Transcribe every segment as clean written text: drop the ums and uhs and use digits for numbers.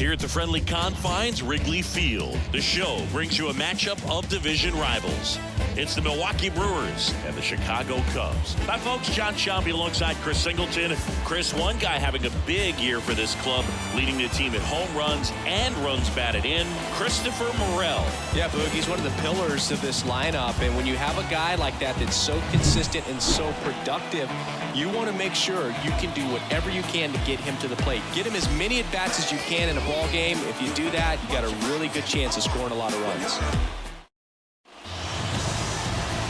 Here at the friendly confines, Wrigley Field, the show brings you a matchup of division rivals. It's the Milwaukee Brewers and the Chicago Cubs. Hi, folks. John Sciambi alongside Chris Singleton. Chris, one guy having a big year for this club, leading the team in home runs and runs batted in, Christopher Morel. Yeah, Boog, he's one of the pillars of this lineup, and when you have a guy like that that's so consistent and so productive, you want to make sure you can do whatever you can to get him to the plate. Get him as many at-bats as you can in a ball game. If you do that, you got a really good chance of scoring a lot of runs.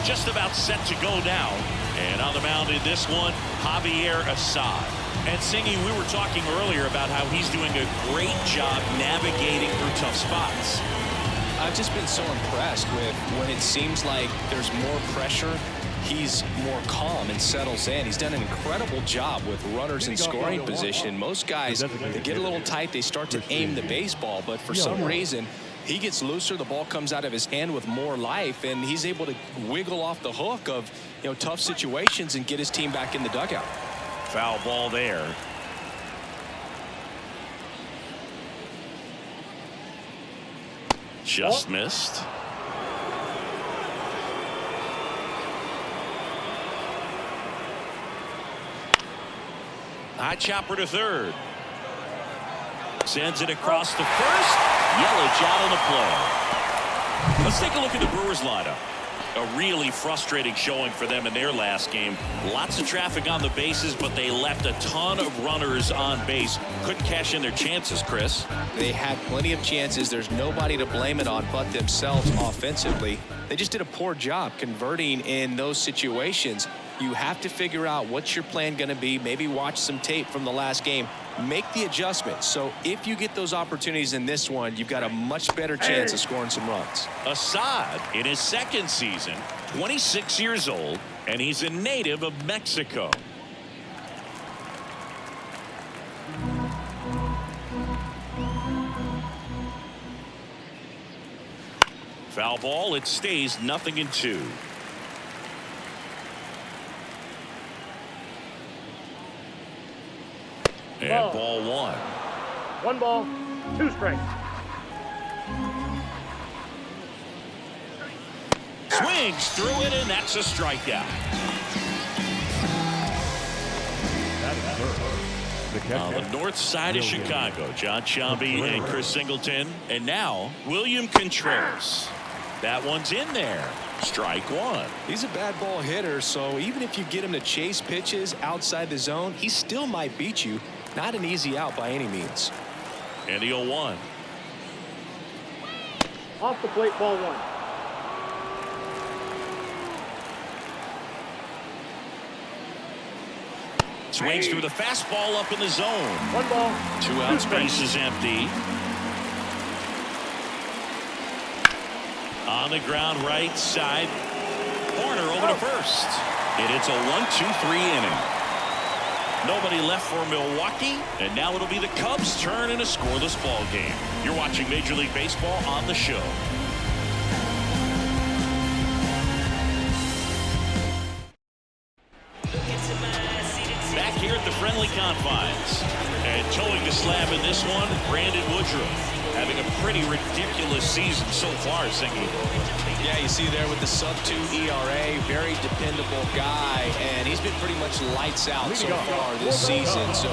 Just about set to go now. And on the mound in this one, Javier Assad. And Singy, we were talking earlier about how he's doing a great job navigating through tough spots. I've just been so impressed with when it seems like there's more pressure, he's more calm and settles in. He's done an incredible job with runners in scoring position. Most guys, they get a little tight, they start to aim the baseball, but for some reason, he gets looser, the ball comes out of his hand with more life, and he's able to wiggle off the hook of, tough situations and get his team back in the dugout. Foul ball there. Just missed. High chopper to third. Sends it across to first. Yelich out on the play. Let's take a look at the Brewers lineup. A really frustrating showing for them in their last game. Lots of traffic on the bases, but they left a ton of runners on base. Couldn't cash in their chances, Chris. They had plenty of chances. There's nobody to blame it on but themselves offensively. They just did a poor job converting in those situations. You have to figure out what's your plan going to be. Maybe watch some tape from the last game. Make the adjustments. So if you get those opportunities in this one, you've got a much better chance of scoring some runs. Assad in his second season, 26 years old, and he's a native of Mexico. Foul ball. It stays 0-2. And ball one. 1 ball, 2 strikes. Swings through it, and that's a strikeout. On the north side of Chicago, John Sciambi and Chris Singleton. And now, William Contreras. That one's in there. Strike one. He's a bad ball hitter, so even if you get him to chase pitches outside the zone, he still might beat you. Not an easy out by any means. And the 0-1. Off the plate, ball 1. Swings through the fastball up in the zone. 1 ball. 2 outs, base is empty. On the ground, right side. Corner over to first. And it's a 1-2-3 inning. Nobody left for Milwaukee, and now it'll be the Cubs' turn in a scoreless ball game. You're watching Major League Baseball on the show. Back here at the friendly confines. And towing the slab in this one, Brandon Woodruff. Having a pretty ridiculous season so far, Singy. Yeah, you see there with the sub-2 ERA, very dependable guy, and he's been pretty much lights out so far this season. So,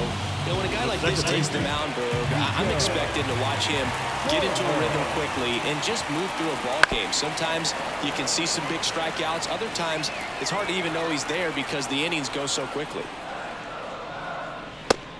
when a guy like this takes the mound, Berg, I'm expecting to watch him get into a rhythm quickly and just move through a ball game. Sometimes you can see some big strikeouts. Other times, it's hard to even know he's there because the innings go so quickly.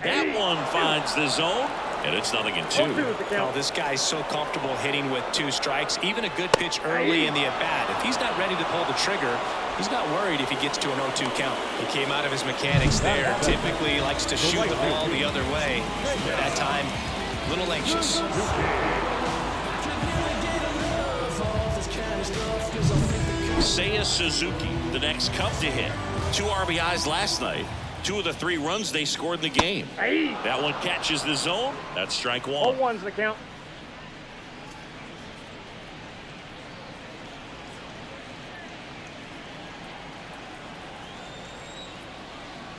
That one finds the zone. And it's 0-2. Oh, this guy's so comfortable hitting with 2 strikes. Even a good pitch early in the at-bat. If he's not ready to pull the trigger, he's not worried if he gets to an 0-2 count. He came out of his mechanics there. Typically likes to shoot the ball the other way. At that time, a little anxious. Seiya Suzuki, the next Cub to hit. 2 RBIs last night. 2 of the 3 runs they scored in the game. That one catches the zone. That's strike 1. 0-1's the count.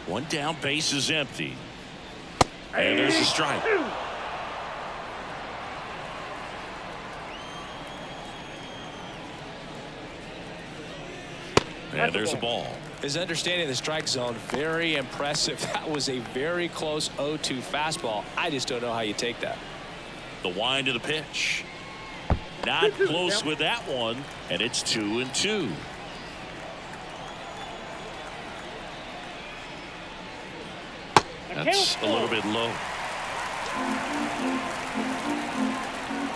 One down, base is empty. And there's a strike. And there's a ball. His understanding of the strike zone, very impressive. That was a very close 0-2 fastball. I just don't know how you take that. The wind of the pitch. Not close with that one, and it's 2-2. That's a little bit low.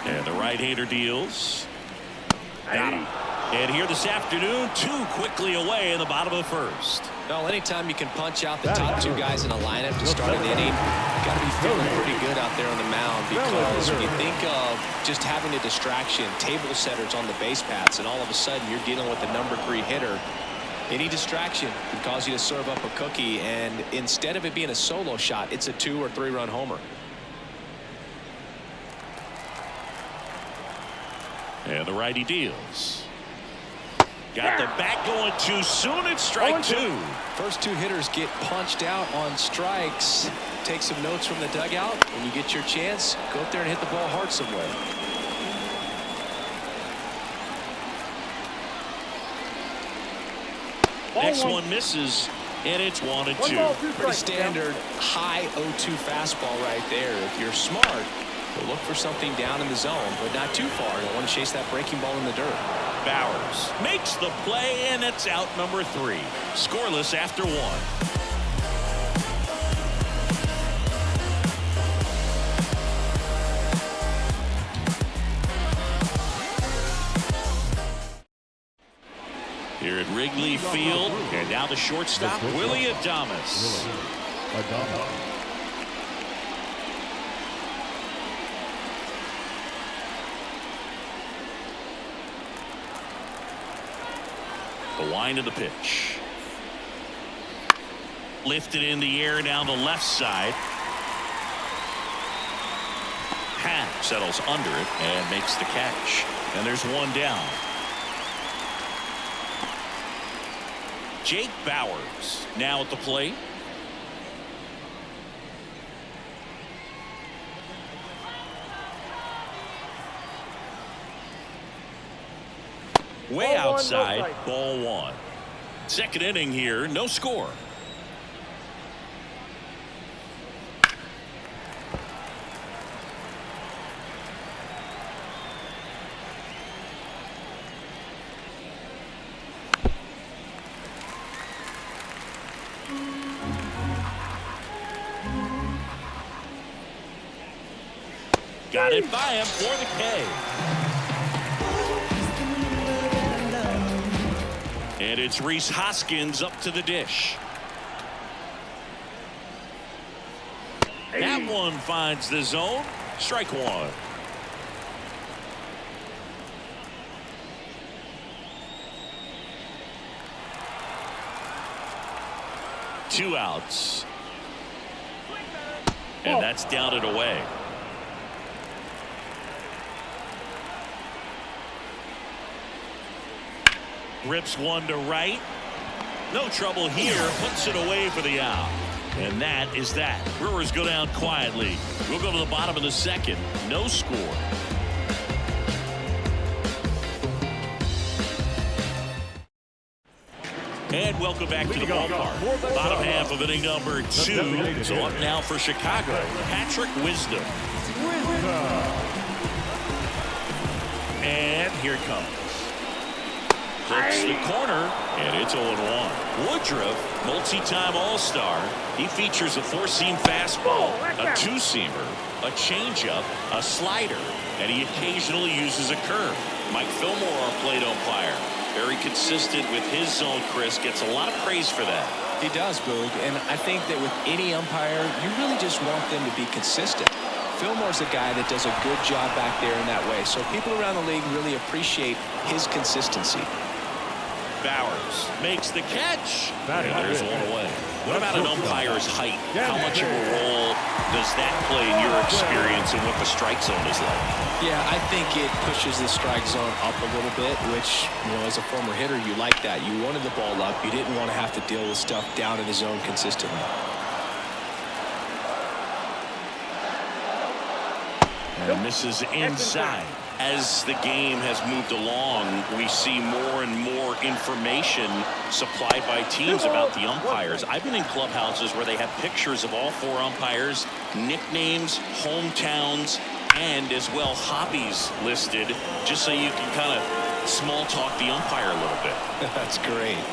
And the right-hander deals. Got him. And here this afternoon, 2 quickly away in the bottom of the first. Well, anytime you can punch out the top 2 guys in a lineup to start an inning, you got to be feeling pretty good out there on the mound, because when you think of just having a distraction, table setters on the base paths, and all of a sudden you're dealing with the number 3 hitter, any distraction can cause you to serve up a cookie, and instead of it being a solo shot, it's a 2 or 3 run homer. And the righty deals. Got the bat going too soon. It's strike 2. First 2 hitters get punched out on strikes. Take some notes from the dugout. When you get your chance, go up there and hit the ball hard somewhere. Next one misses, and it's 1-2. Pretty standard high 0-2 fastball right there. If you're smart, you'll look for something down in the zone, but not too far. You don't want to chase that breaking ball in the dirt. Bowers makes the play, and it's out number 3. Scoreless after 1. Here at Wrigley Field, and now the shortstop, Willie Adames. The wind of the pitch. Lifted in the air down the left side. Happ settles under it and makes the catch. And there's 1 down. Jake Bowers now at the plate. Way outside, ball 1. Second inning here, no score. Got it by him for the K. And it's Rhys Hoskins up to the dish. That one finds the zone. Strike 1. Two outs. And that's down and away. Rips one to right. No trouble here. Puts it away for the out. And that is that. Brewers go down quietly. We'll go to the bottom of the second. No score. And welcome back to the ballpark. Bottom half of inning number 2. So up now for Chicago, Patrick Wisdom. And here it comes. Hooks the corner, and it's 0-1. Woodruff, multi-time All-Star. He features a 4-seam fastball, a 2-seamer, a changeup, a slider, and he occasionally uses a curve. Mike Fillmore, our plate umpire, very consistent with his zone. Chris gets a lot of praise for that. He does, Boog, and I think that with any umpire, you really just want them to be consistent. Fillmore's a guy that does a good job back there in that way, so people around the league really appreciate his consistency. Bowers makes the catch. And there's one away. What about an umpire's height? How much of a role does that play in your experience and what the strike zone is like? Yeah, I think it pushes the strike zone up a little bit, which, you know, as a former hitter, you like that. You wanted the ball up. You didn't want to have to deal with stuff down in the zone consistently. And misses inside. As the game has moved along, we see more and more information supplied by teams about the umpires. I've been in clubhouses where they have pictures of all 4 umpires, nicknames, hometowns, and as well hobbies listed, just so you can kind of small talk the umpire a little bit. That's great.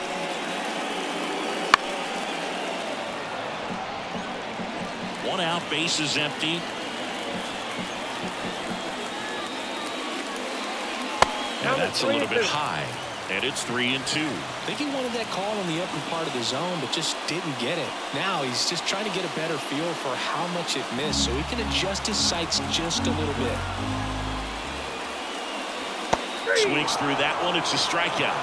One out, base is empty. And that's a little bit high. And it's 3-2. I think he wanted that call in the upper part of the zone, but just didn't get it. Now he's just trying to get a better feel for how much it missed so he can adjust his sights just a little bit. Swings through that one. It's a strikeout.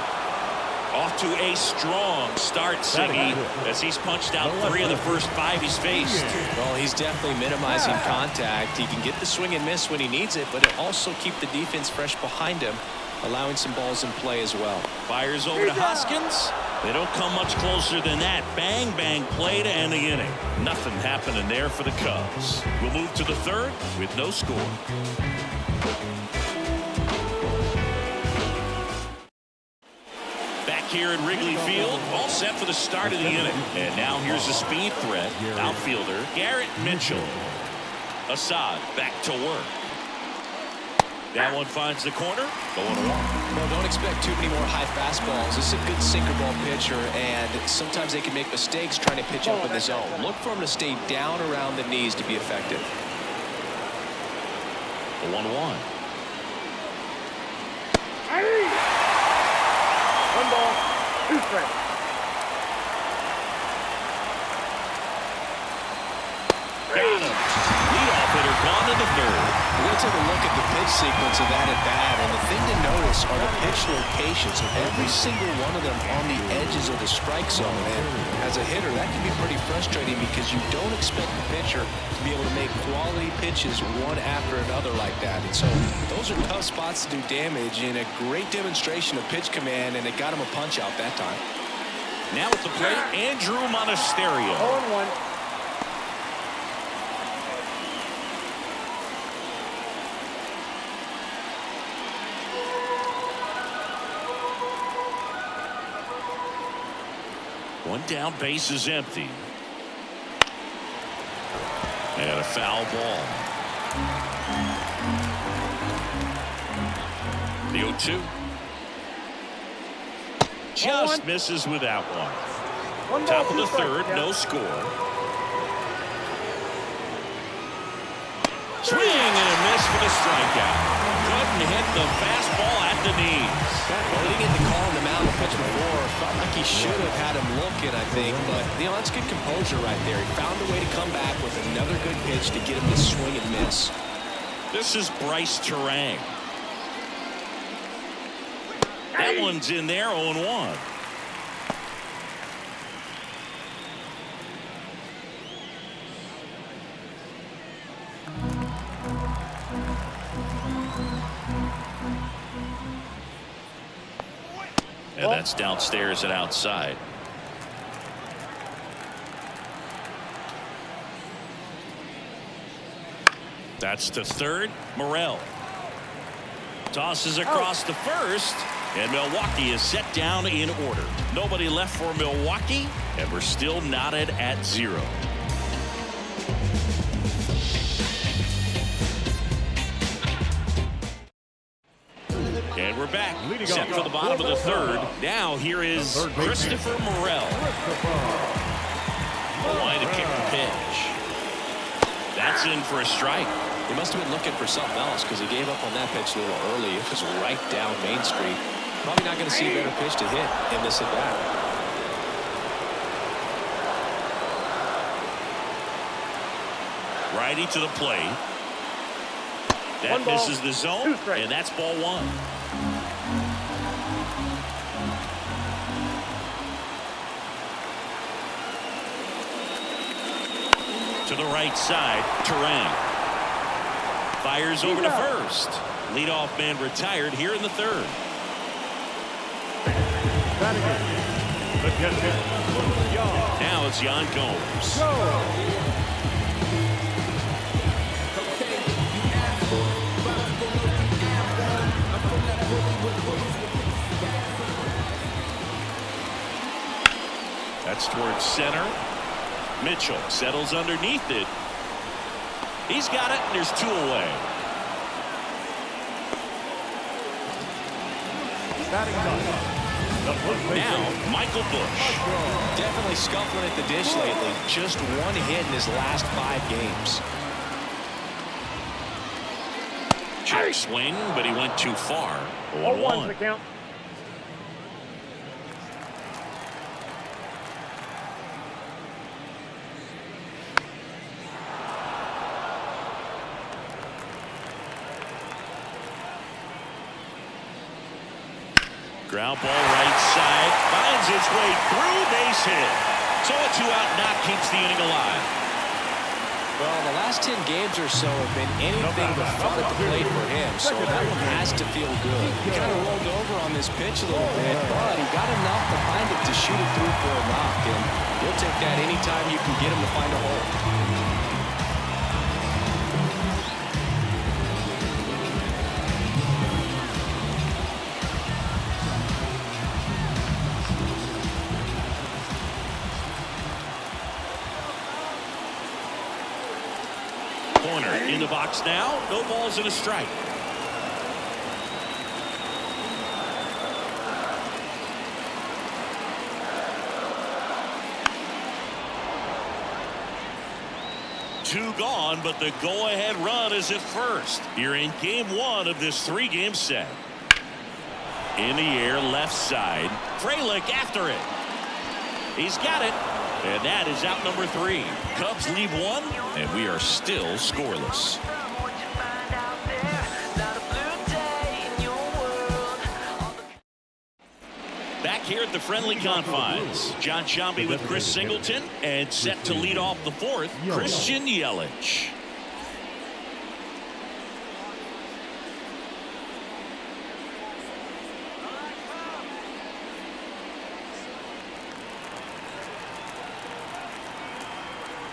Off to a strong start, Siggy, as he's punched out 3 of the first 5 he's faced. Well, he's definitely minimizing contact. He can get the swing and miss when he needs it, but it also keep the defense fresh behind him, allowing some balls in play as well. Fires over to Hoskins. They don't come much closer than that. Bang, bang play to end the inning. Nothing happening there for the Cubs. We'll move to the 3rd with no score. Back here at Wrigley Field, all set for the start of the inning. And now here's the speed threat. Outfielder Garrett Mitchell. Assad back to work. That one finds the corner. Going along. Well, don't expect too many more high fastballs. This is a good sinker ball pitcher, and sometimes they can make mistakes trying to pitch up in the zone. Look for him to stay down around the knees to be effective. The 1-1. 1 ball, 2 strikes. Got him. Leadoff hitter gone in the 3rd. We're going to take a look at the pitch sequence of that at-bat, and the thing to notice are the pitch locations. Every single one of them on the edges of the strike zone. And as a hitter, that can be pretty frustrating because you don't expect the pitcher to be able to make quality pitches one after another like that. And so those are tough spots to do damage, and a great demonstration of pitch command, and it got him a punch out that time. Now at the plate, Andrew Monasterio. 0-1. One down, base is empty. And a foul ball. The 0-2. Just misses with that one. Top of the 3rd, no score. Swing and a miss for the strikeout. Couldn't hit the fastball at the knees. Well, he didn't get the call on the mound the pitch before. Felt like he should have had him looking, I think. But, that's good composure right there. He found a way to come back with another good pitch to get him to swing and miss. This is Bryce Terang. That one's in there, 0-1. And that's downstairs and outside. That's to 3rd. Morel tosses across to 1st, and Milwaukee is set down in order. Nobody left for Milwaukee, and we're still knotted at 0. And we're back, set for the bottom of the 3rd. Now here is Christopher Morel. A line to kick the pitch. That's in for a strike. He must have been looking for something else because he gave up on that pitch a little early. It was right down Main Street. Probably not going to see a better pitch to hit in this at-bat. Righty to the plate. That misses the zone, and that's ball 1. To the right side, Terang. Fires over to 1st. Leadoff man retired here in the 3rd. Now it's Yan Gomes. That's towards center. Mitchell settles underneath it. He's got it, and there's 2 away. Now, Michael Bush. Definitely scuffling at the dish lately. Just 1 hit in his last 5 games. Check swing, but he went too far. 0-1 the count. Ground ball right side. Finds its way through, base hit. So a 2-out knock keeps the inning alive. Well, the last 10 games or so have been anything but fun at the plate for him, so that one has to feel good. He kind of rolled over on this pitch a little bit, but he got enough behind it to shoot it through for a knock, and he'll take that anytime you can get him to find a hole. Corner in the box now. No balls and a strike. Two gone, but the go-ahead run is at first. You're in game 1 of this 3-game set. In the air, left side. Frelick after it. He's got it. And that is out number 3. Cubs leave 1, and we are still scoreless. Back here at the friendly confines, John Sciambi with Chris Singleton, and set to lead off the 4th, Christian Yelich.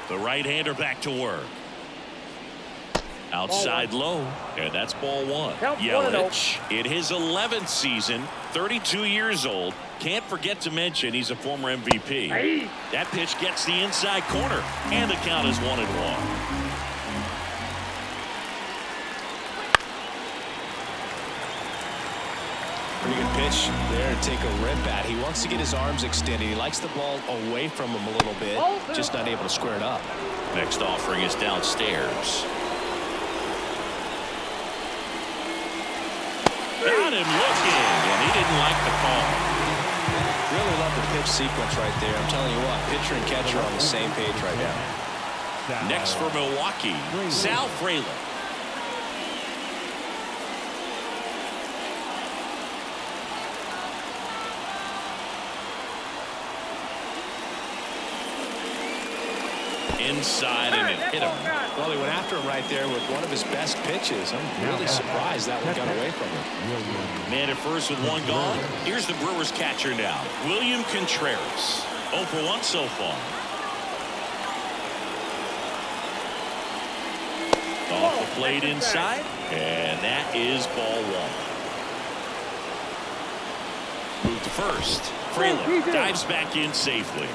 The right-hander back to work. Outside low, and that's ball 1. Yelich in his 11th season, 32 years old. Can't forget to mention he's a former MVP. That pitch gets the inside corner, and the count is 1-1. Pretty good pitch there to take a rip at. He wants to get his arms extended. He likes the ball away from him a little bit, just not able to square it up. Next offering is downstairs. Got him looking, and he didn't like the call. Really love the pitch sequence right there. I'm telling you what, pitcher and catcher are on the same page right now. Next for Milwaukee, Sal Frelick. Inside, and it hit him. Well, he went after him right there with one of his best pitches. I'm really surprised that one got away from him. Man at first with 1 gone. Here's the Brewers catcher now, William Contreras. 0 for 1 so far. Off the plate inside, and that is ball 1. Move to first. Frelick dives back in safely.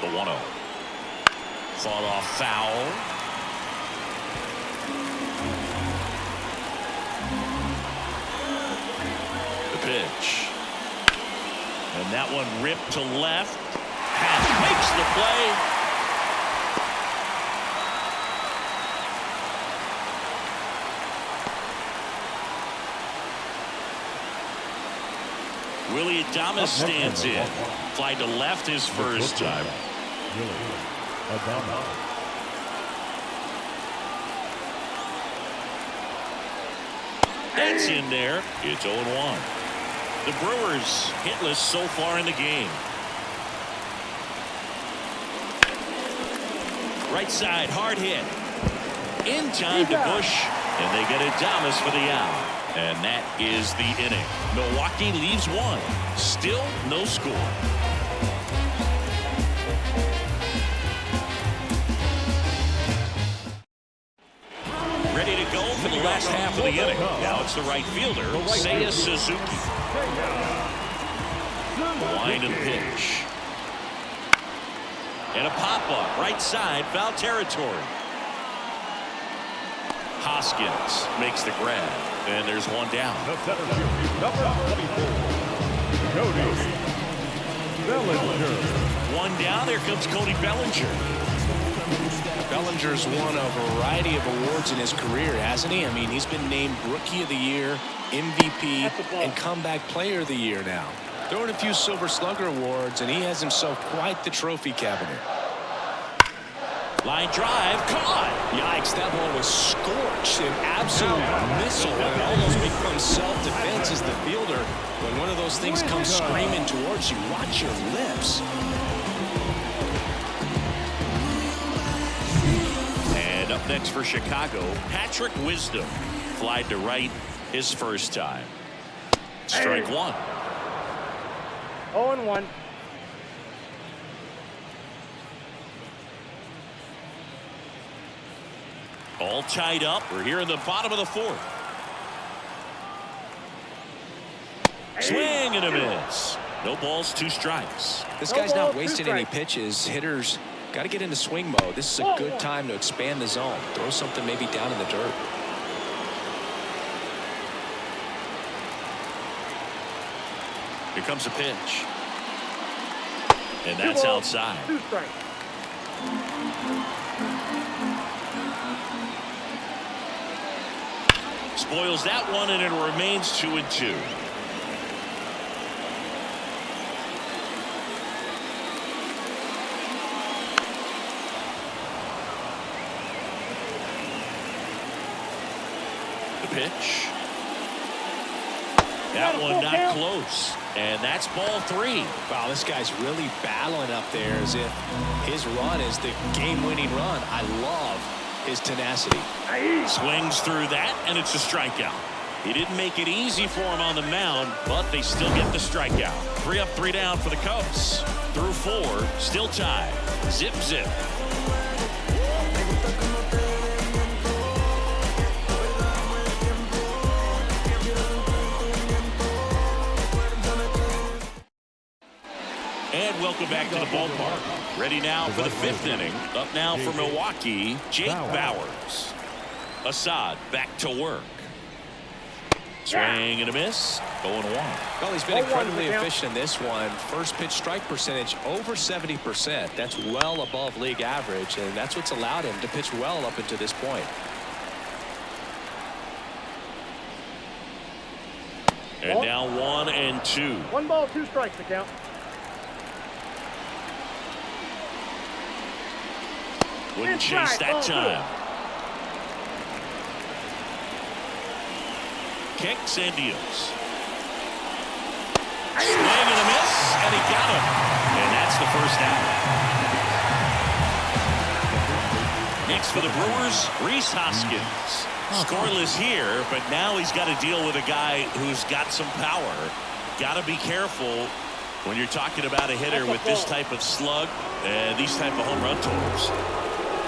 The 1-0. Fought off foul. The pitch. And that one ripped to left. Hatch makes the play. Willie Adames stands in. Fly to left his first time. That's in there. It's 0-1. The Brewers hitless so far in the game. Right side, hard hit. In time to Bush, and they get Adames for the out. And that is the inning. Milwaukee leaves 1. Still no score. Ready to go for the last half of the inning. Now it's the right fielder, Seiya Suzuki. Wind and pitch. And a pop-up, right side, foul territory. Hoskins makes the grab, and there's one down. One down, there comes Cody Bellinger. Bellinger's won a variety of awards in his career, hasn't he? I mean, he's been named Rookie of the Year, MVP, and Comeback Player of the Year now. Throwing a few Silver Slugger awards, and he has himself quite the trophy cabinet. Line drive, caught. Yikes, that ball was scorched, an absolute missile, and it almost becomes self-defense as the fielder. When one of those things comes screaming towards you, watch your lips. And up next for Chicago, Patrick Wisdom. Flied to right his first time. Strike one. 0-1. All tied up. We're here in the bottom of the fourth. Swing and a miss. No balls, 2 strikes. This guy's not wasting any pitches. Hitters got to get into swing mode. This is a good time to expand the zone. Throw something maybe down in the dirt. Here comes a pitch. And that's outside. 2 strikes. Spoils that one, and it remains 2-2. The pitch. That one not close. And that's ball 3. Wow, this guy's really battling up there as if his run is the game-winning run. I love his tenacity. Swings through that, and it's a strikeout. He didn't make it easy for him on the mound, but they still get the strikeout. 3 up, 3 down for the Cubs. Through 4, still tied. Zip, zip. And welcome back to the ballpark. Ready now for the 5th inning. Up now for Milwaukee, Jake Bauers. Assad back to work. Swing and a miss. 0-1. Well, he's been incredibly efficient in this one. First pitch strike percentage over 70%. That's well above league average, and that's what's allowed him to pitch well up until this point. And now 1-2. 1 ball, 2 strikes to count. Wouldn't chase that time. Kicks and deals. Swing and a miss, and he got him. And that's the first out. Next for the Brewers, Rhys Hoskins. Scoreless here, but now he's got to deal with a guy who's got some power. Got to be careful when you're talking about a hitter with this type of slug and these type of home run totals.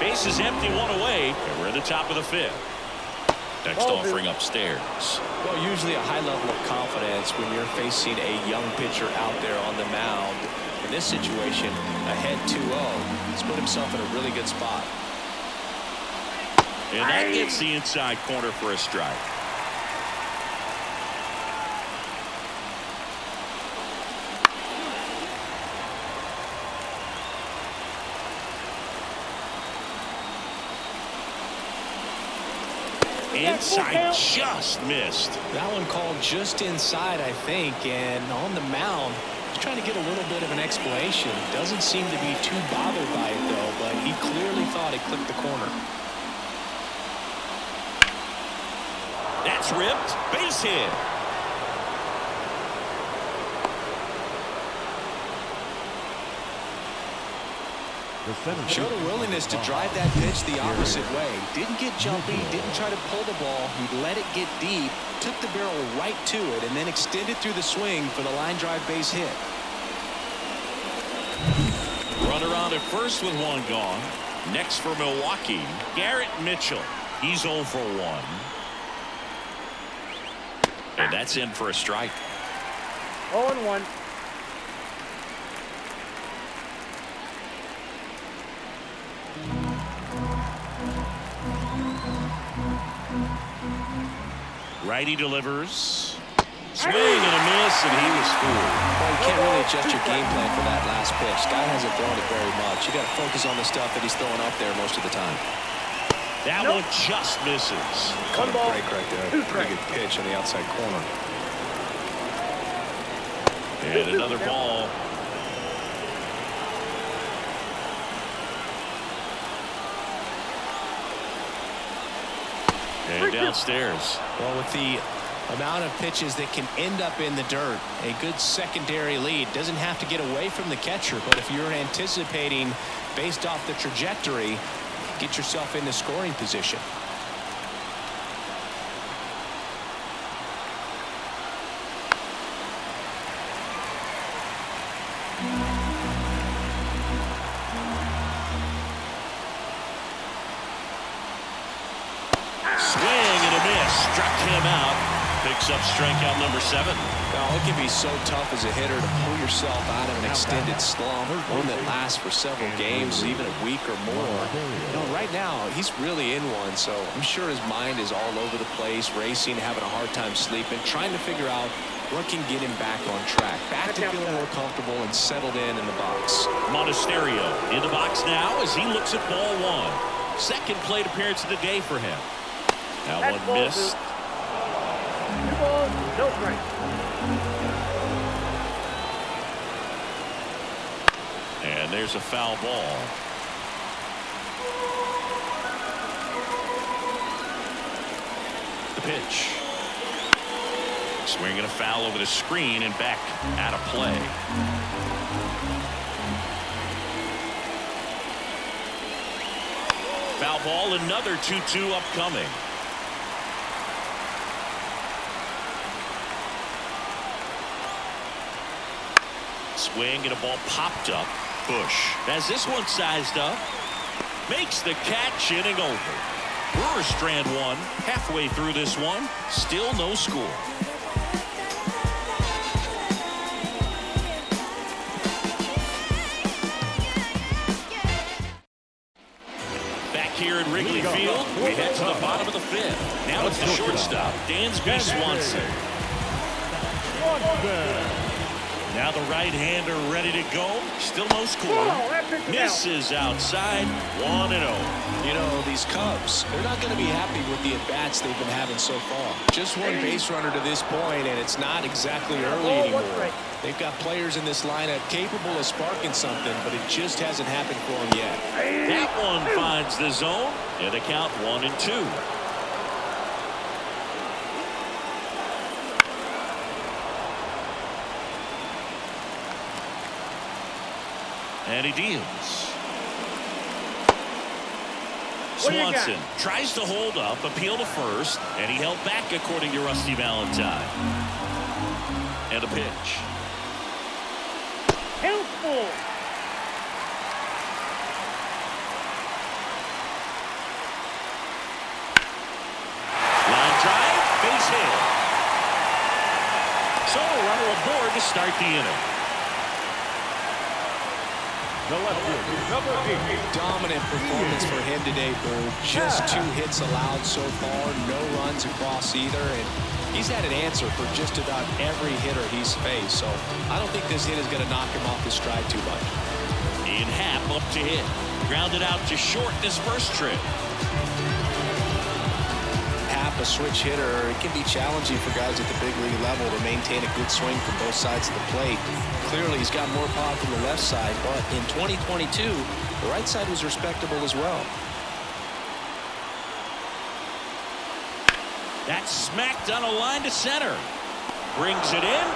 Base is empty, 1 away, and we're at the top of the 5th. Next offering upstairs. Well, usually a high level of confidence when you're facing a young pitcher out there on the mound. In this situation, ahead 2-0, he's put himself in a really good spot. And that gets the inside corner for a strike. Inside, just missed. That one called just inside, I think, and on the mound, he's trying to get a little bit of an explanation. Doesn't seem to be too bothered by it, though, but he clearly thought it clipped the corner. That's ripped. Base hit. Showed a willingness to drive that pitch the opposite way. Didn't get jumpy, didn't try to pull the ball. He let it get deep, took the barrel right to it, and then extended through the swing for the line drive base hit. Runner on at first with 1 gone. Next for Milwaukee, Garrett Mitchell. He's 0 for 1. And that's in for a strike. 0-1. Righty delivers. Swing and a miss, and he was fooled. Well, you can't really adjust your game plan for that last pitch. Guy hasn't thrown it very much. You got to focus on the stuff that he's throwing up there most of the time. That one just misses. Cut a break right there. Pretty good pitch on the outside corner. And another ball. And downstairs. Well, with the amount of pitches that can end up in the dirt, a good secondary lead doesn't have to get away from the catcher, but if you're anticipating based off the trajectory, get yourself into scoring position. Swing and a miss. Struck him out. Picks up strikeout number 7. Now, it can be so tough as a hitter to pull yourself out of an extended slump, one that lasts for several games, even a week or more. You know, right now, he's really in one, so I'm sure his mind is all over the place, racing, having a hard time sleeping, trying to figure out what can get him back on track, back to feeling more comfortable and settled in the box. Monasterio in the box now as he looks at ball 1. Second plate appearance of the day for him. Now one missed. 2 balls, no strikes. And there's a foul ball. The pitch. Swinging a foul over the screen and back out of play. Foul ball, another 2-2 upcoming. Swing and a ball popped up. Bush has this one sized up. Makes the catch, inning over. Brewers strand 1 halfway through this one. Still no score. Back here at Wrigley Field, we head to the bottom of the 5th. Now it's the shortstop, Dansby Swanson. Now the right-hander ready to go. Still no score. Misses outside. 1-0. You know, these Cubs, they're not going to be happy with the at-bats they've been having so far. Just one base runner to this point, and it's not exactly early anymore. They've got players in this lineup capable of sparking something, but it just hasn't happened for them yet. That one finds the zone, and the count 1-2. And he deals. Swanson tries to hold up, appeal to first, and he held back according to Rusty Valentine. And a pitch. Helpful. Line drive, base hit. So a runner aboard to start the inning. Dominant performance for him today, Boo. Just 2 hits allowed so far, no runs across either, and he's had an answer for just about every hitter he's faced, so I don't think this hit is going to knock him off his stride too much. In Happ up to hit. Grounded out to short in his first trip. Happ, a switch hitter, it can be challenging for guys at the big league level to maintain a good swing from both sides of the plate. Clearly, he's got more power from the left side, but in 2022, the right side was respectable as well. That's smacked on a line to center. Brings it in.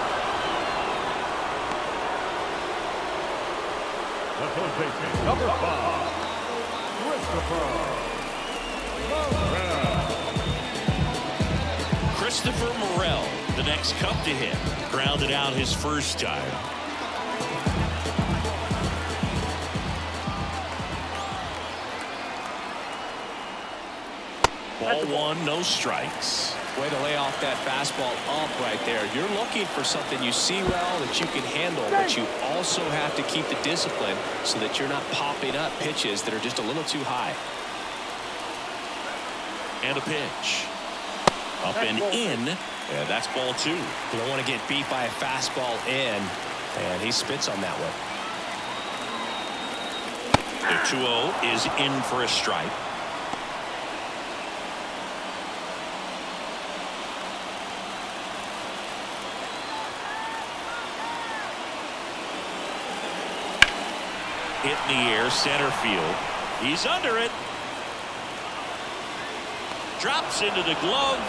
Number 5, Christopher Morel, the next Cub to hit. Grounded out his first time. Ball 1, no strikes. Way to lay off that fastball up right there. You're looking for something you see well that you can handle, but you also have to keep the discipline so that you're not popping up pitches that are just a little too high. And a pitch. Up and in. Yeah, that's ball 2. You don't want to get beat by a fastball in, and he spits on that one. The 2-0 is in for a strike. Hit in the air, center field. He's under it. Drops into the glove.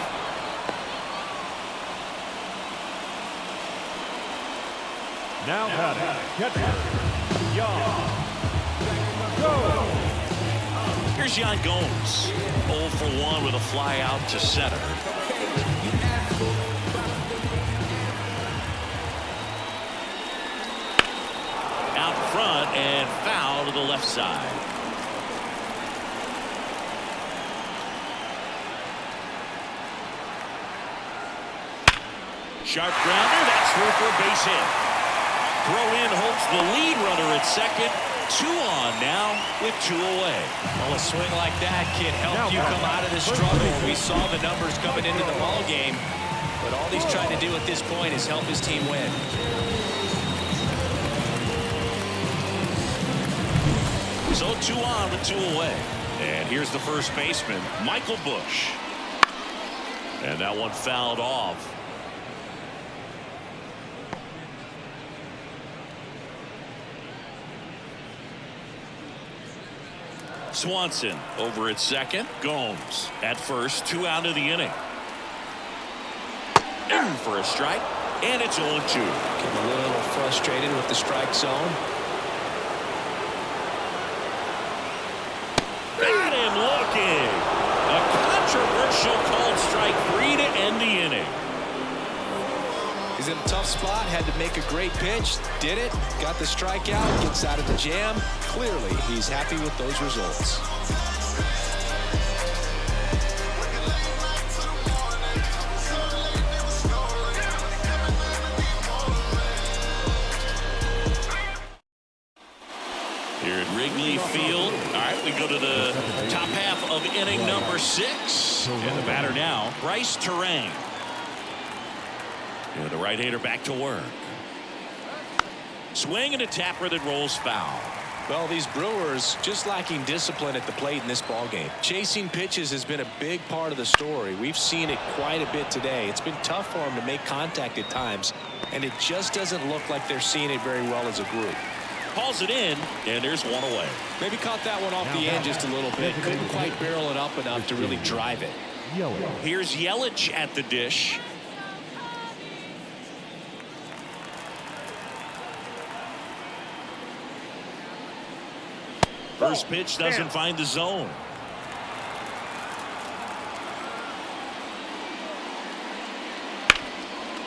Now batting, catcher, Yan Gomes. Here's Yan Gomes. 0 for 1 with a fly out to center. Out front and foul to the left side. Sharp grounder. That's through for a base hit. Throw in holds the lead runner at second. 2 on now with 2 away. Well, a swing like that can help you come out of the struggle. We saw the numbers coming into the ball game, but all he's trying to do at this point is help his team win. So 2 on with 2 away. And here's the first baseman, Michael Bush. And that one fouled off. Swanson over at second. Gomes at first. 2 out of the inning. In for a strike. And it's 0-2. Getting a little frustrated with the strike zone. Got him looking. A controversial called strike 3 to end the inning. He's in a tough spot. Had to make a great pitch. Did it. Got the strikeout. Gets out of the jam. Clearly, he's happy with those results. Here at Wrigley Field. All right, we go to the top half of inning number 6. And the batter now, Bryce Terang. And the right-hander back to work. Swing and a tapper that rolls foul. Well, these Brewers just lacking discipline at the plate in this ballgame. Chasing pitches has been a big part of the story. We've seen it quite a bit today. It's been tough for them to make contact at times, and it just doesn't look like they're seeing it very well as a group. Calls it in, and there's 1 away. Maybe caught that one off the end just a little bit. Couldn't quite barrel it up enough to really drive it. Here's Yelich at the dish. First pitch doesn't find the zone.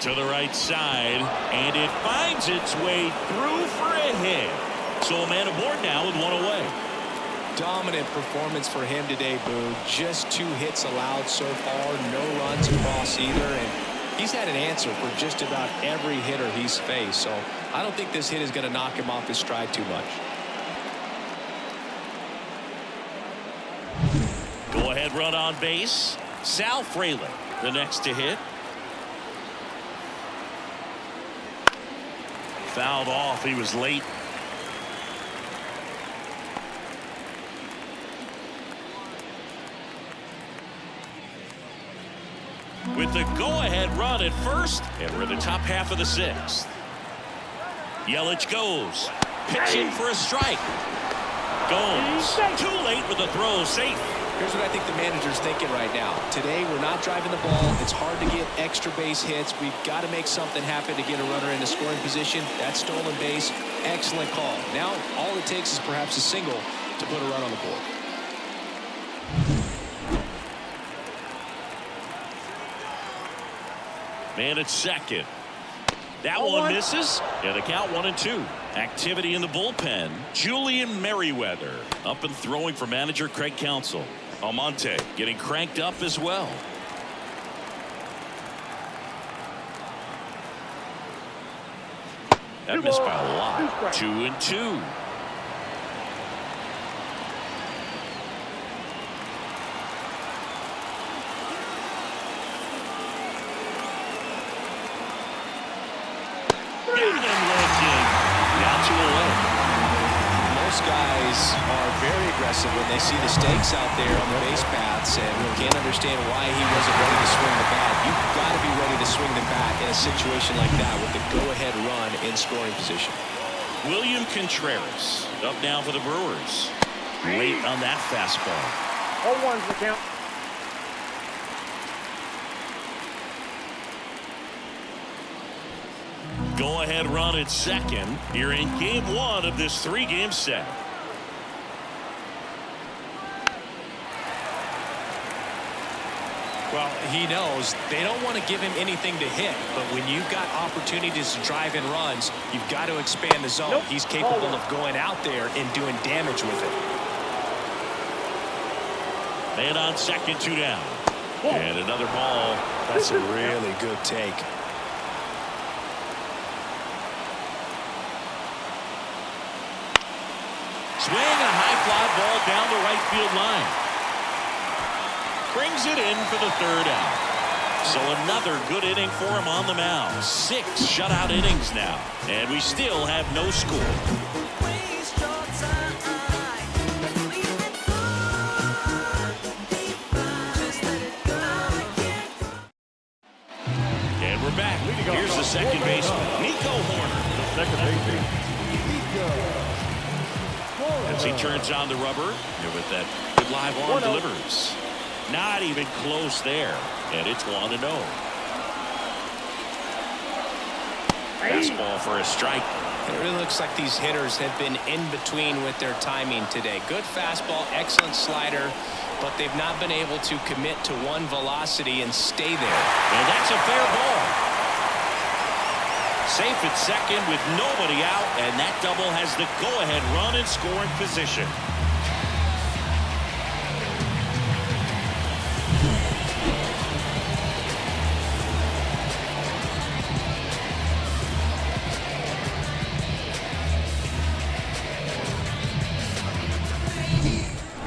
To the right side, and it finds its way through for a hit. So a man aboard now with 1 away. Dominant performance for him today, Boo. Just 2 hits allowed so far, no runs across either, and he's had an answer for just about every hitter he's faced. So I don't think this hit is going to knock him off his stride too much. Go ahead run on base. Sal Frelick, the next to hit. Fouled off. He was late. With the go-ahead run at first, and we're in the top half of the 6th. Yelich goes. Pitching for a strike. Gomes too late with the throw. Safe. Here's what I think the manager's thinking right now. Today, we're not driving the ball. It's hard to get extra base hits. We've got to make something happen to get a runner in a scoring position. That stolen base, excellent call. Now, all it takes is perhaps a single to put a run on the board. Man at second. That one misses. Yeah, the count 1-2. Activity in the bullpen. Julian Merriweather up and throwing for manager Craig Counsell. Almonte getting cranked up as well. That missed by a lot. 2-2. Down 2-away. Most guys are very aggressive when they see the stakes out there on the base paths and can't understand why he wasn't ready to swing the bat. You've got to be ready to swing the bat in a situation like that with the go-ahead run in scoring position. William Contreras up now for the Brewers. Late on that fastball. 0-1's the count. Go-ahead run at second here in game 1 of this 3-game set. Well, he knows they don't want to give him anything to hit, but when you've got opportunities to drive in runs, you've got to expand the zone. Nope. He's capable of going out there and doing damage with it. Man on second, 2 down. And another ball. That's a really good take. Swing, a high fly ball down the right field line. Brings it in for the 3rd out. So another good inning for him on the mound. 6 shutout innings now. And we still have no score. And we're back. Here's the second baseman, Nico Horner. The second baseman, Nico. As he turns on the rubber, with that good live arm delivers. Not even close there. And it's 1-0. Fastball for a strike. It really looks like these hitters have been in between with their timing today. Good fastball, excellent slider, but they've not been able to commit to one velocity and stay there. And that's a fair ball. Safe at second with nobody out, and that double has the go-ahead run in scoring position.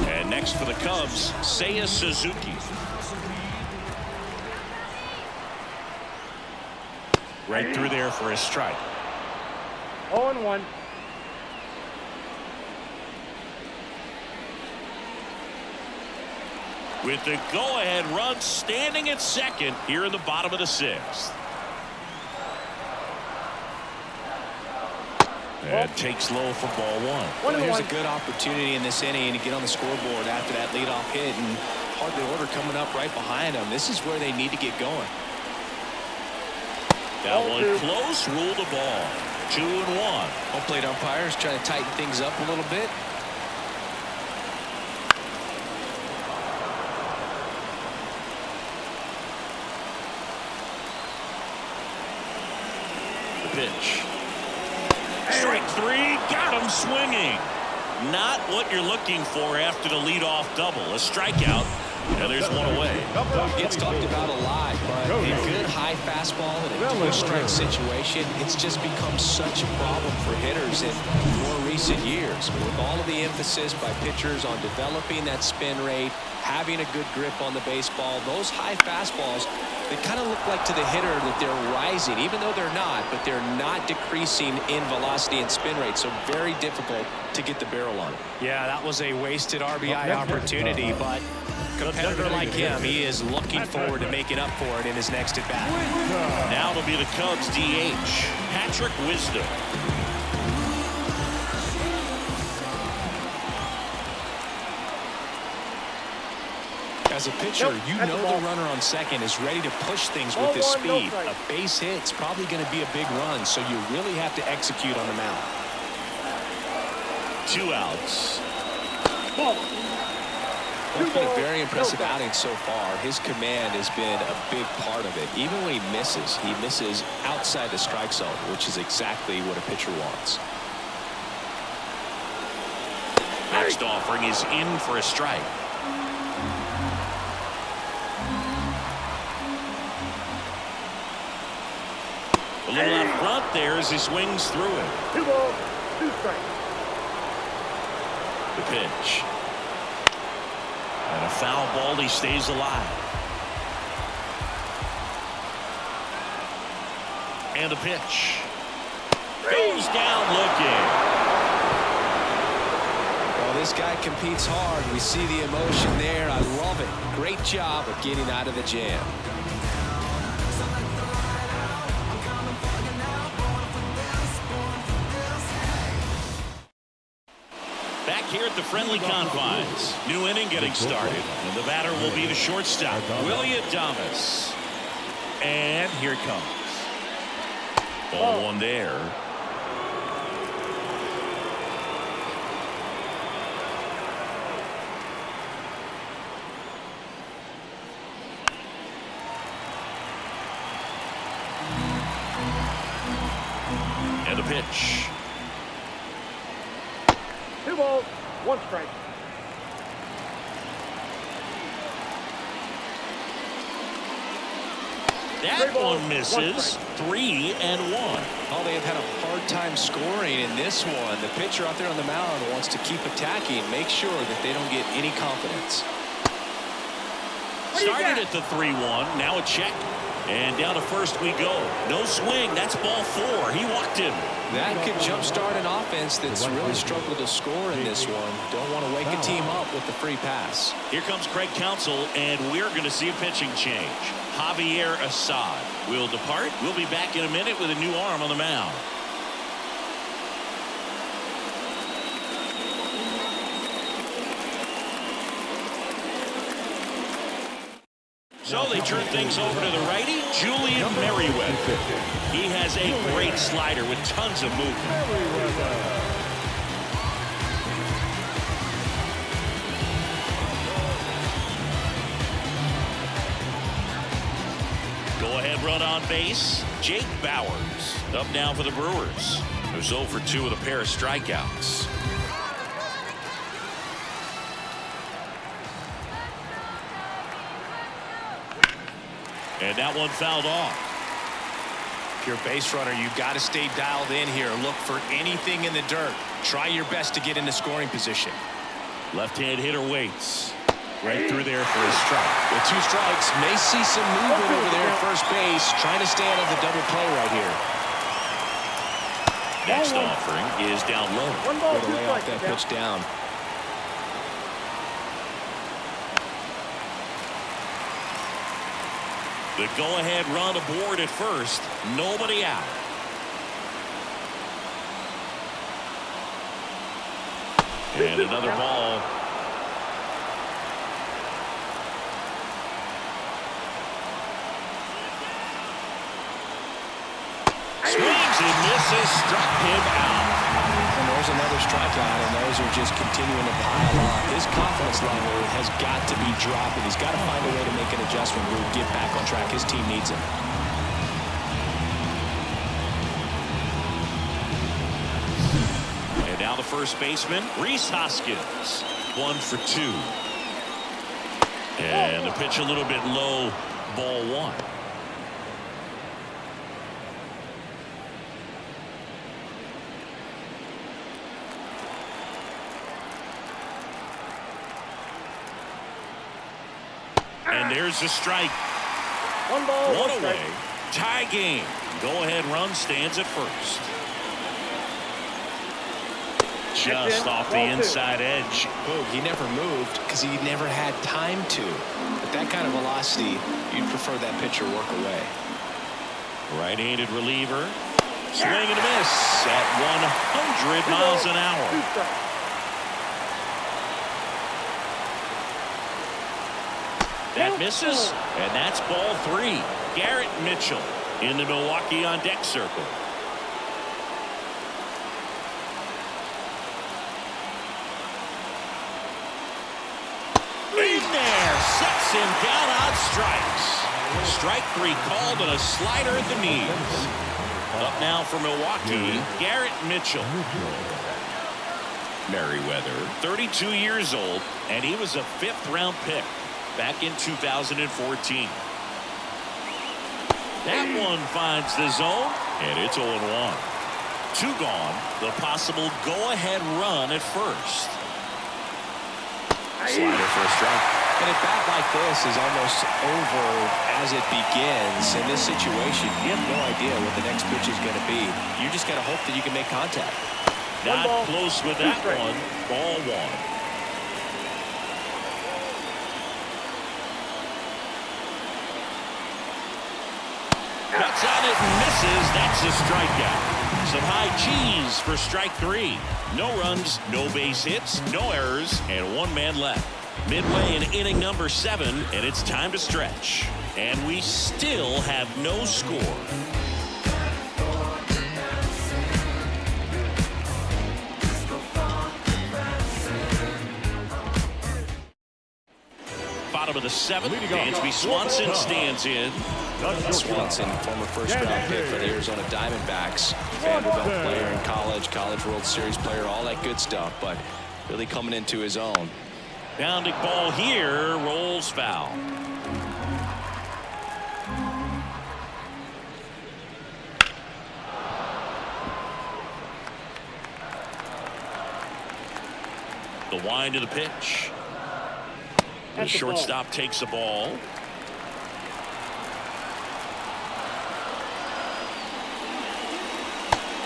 And next for the Cubs, Seiya Suzuki. Right through there for a strike. 0-1. With the go-ahead run standing at second here in the bottom of the 6th. And takes low for ball 1. Well, here's a good opportunity in this inning to get on the scoreboard after that leadoff hit, and hardly order coming up right behind them. This is where they need to get going. That one close, rule the ball. 2-1. Home plate umpires trying to tighten things up a little bit. The pitch. Strike 3, got him swinging. Not what you're looking for after the leadoff double. A strikeout. Now there's 1 away. Gets talked about a lot, but a good high fastball in a two-strike situation, it's just become such a problem for hitters in more recent years. With all of the emphasis by pitchers on developing that spin rate, having a good grip on the baseball, those high fastballs, they kind of look like to the hitter that they're rising, even though they're not, but they're not decreasing in velocity and spin rate, so very difficult to get the barrel on it. Yeah, that was a wasted RBI opportunity, but competitor like him, he is looking forward to making up for it in his next at-bat. Now it'll be the Cubs DH, Patrick Wisdom. As a pitcher, you know the runner on second is ready to push things with his speed. A base hit's probably going to be a big run, so you really have to execute on the mound. 2 outs. It's been a very impressive outing so far. His command has been a big part of it. Even when he misses outside the strike zone, which is exactly what a pitcher wants. Next offering is in for a strike. A little out front there as he swings through it. 2 balls, 2 strikes. The pitch. And a foul ball. He stays alive. And a pitch. Goes down looking. Well, this guy competes hard. We see the emotion there. I love it. Great job of getting out of the jam. Back here at the friendly confines. New inning getting started. And the batter will be the shortstop, Willie Adames. And here it comes. Ball 1 there. And a pitch. 2 balls, 1 strike. That one misses. 3-1. Oh, they have had a hard time scoring in this one. The pitcher out there on the mound wants to keep attacking, make sure that they don't get any confidence. Started at the 3-1. Now a check. And down to first we go. No swing. That's ball 4. He walked him. That could jumpstart an offense that's really struggled to score in this one. Don't want to wake a team up with the free pass. Here comes Craig Counsell, and we're going to see a pitching change. Javier Assad will depart. We'll be back in a minute with a new arm on the mound. So they turn things over to the righty, Julian Merriweather. He has a great slider with tons of movement. Go-ahead run on base, Jake Bauers. Up now for the Brewers. They're 0 for 2 with a pair of strikeouts. And that one fouled off. If you're a base runner, you've got to stay dialed in here. Look for anything in the dirt. Try your best to get into scoring position. Left-hand hitter waits. Right through there for a strike. With 2 strikes, may see some movement over there at first base. Trying to stay out of the double play right here. Next offering is down low. 1 ball, 2 Way to lay off strikes. that pitch down. The go-ahead run aboard at first. Nobody out. And another ball. Swings and misses. Struck him out. And there's another strikeout, and those are just continuing to pile up. His confidence level has got to be dropping. He's got to find a way to make an adjustment move, get back on track. His team needs him. And now the first baseman, Rhys Hoskins. 1 for 2. And the pitch a little bit low. Ball 1. And there's a strike. 1 ball, 1 1 away. strike. Tie game. Go-ahead run stands at first. Just off the inside edge. Oh, he never moved because he never had time to. But that kind of velocity, you'd prefer that pitcher work away. Right-handed reliever. Swing and a miss at 100 miles an hour. 2 strikes. That misses, and that's ball 3. Garrett Mitchell in the Milwaukee on deck circle. In there, sets him down on strikes. Strike 3 called and a slider at the knees. Up now for Milwaukee, Garrett Mitchell. Merriweather, 32 years old, and he was a 5th-round pick back in 2014. That one finds the zone. And it's 0-1. 2 gone. The possible go-ahead run at first. Slider for a strike. And a bat like this is almost over as it begins. In this situation, you have no idea what the next pitch is going to be. You just got to hope that you can make contact. Not close with that one. Ball 1. Cuts on it and misses. That's a strikeout. Some high cheese for strike 3. No runs, no base hits, no errors, and 1 man left. Midway in inning number 7, and it's time to stretch. And we still have no score. Bottom of the 7th, Dansby Swanson stands in. Swanson, former first-round pick for the Arizona Diamondbacks, Vanderbilt player in college, College World Series player, all that good stuff, but really coming into his own. Bounding ball here, rolls foul. The wind of the pitch. The shortstop takes the ball.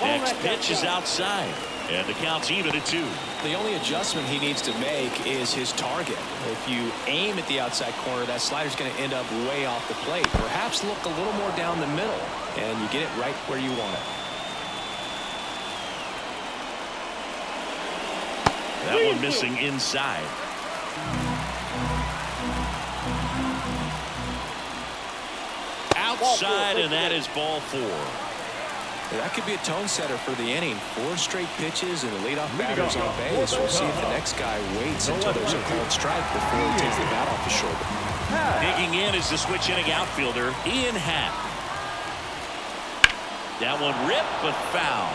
Next pitch is outside, and the count's even at 2. The only adjustment he needs to make is his target. If you aim at the outside corner, that slider's going to end up way off the plate. Perhaps look a little more down the middle, and you get it right where you want it. That one missing inside. Outside, and that is ball 4. That could be a tone setter for the inning. 4 straight pitches and the leadoff batter's on base. We'll see if the next guy waits until there's a called strike before he takes the bat off his shoulder. Digging in is the switch inning outfielder, Ian Happ. That one ripped, but foul.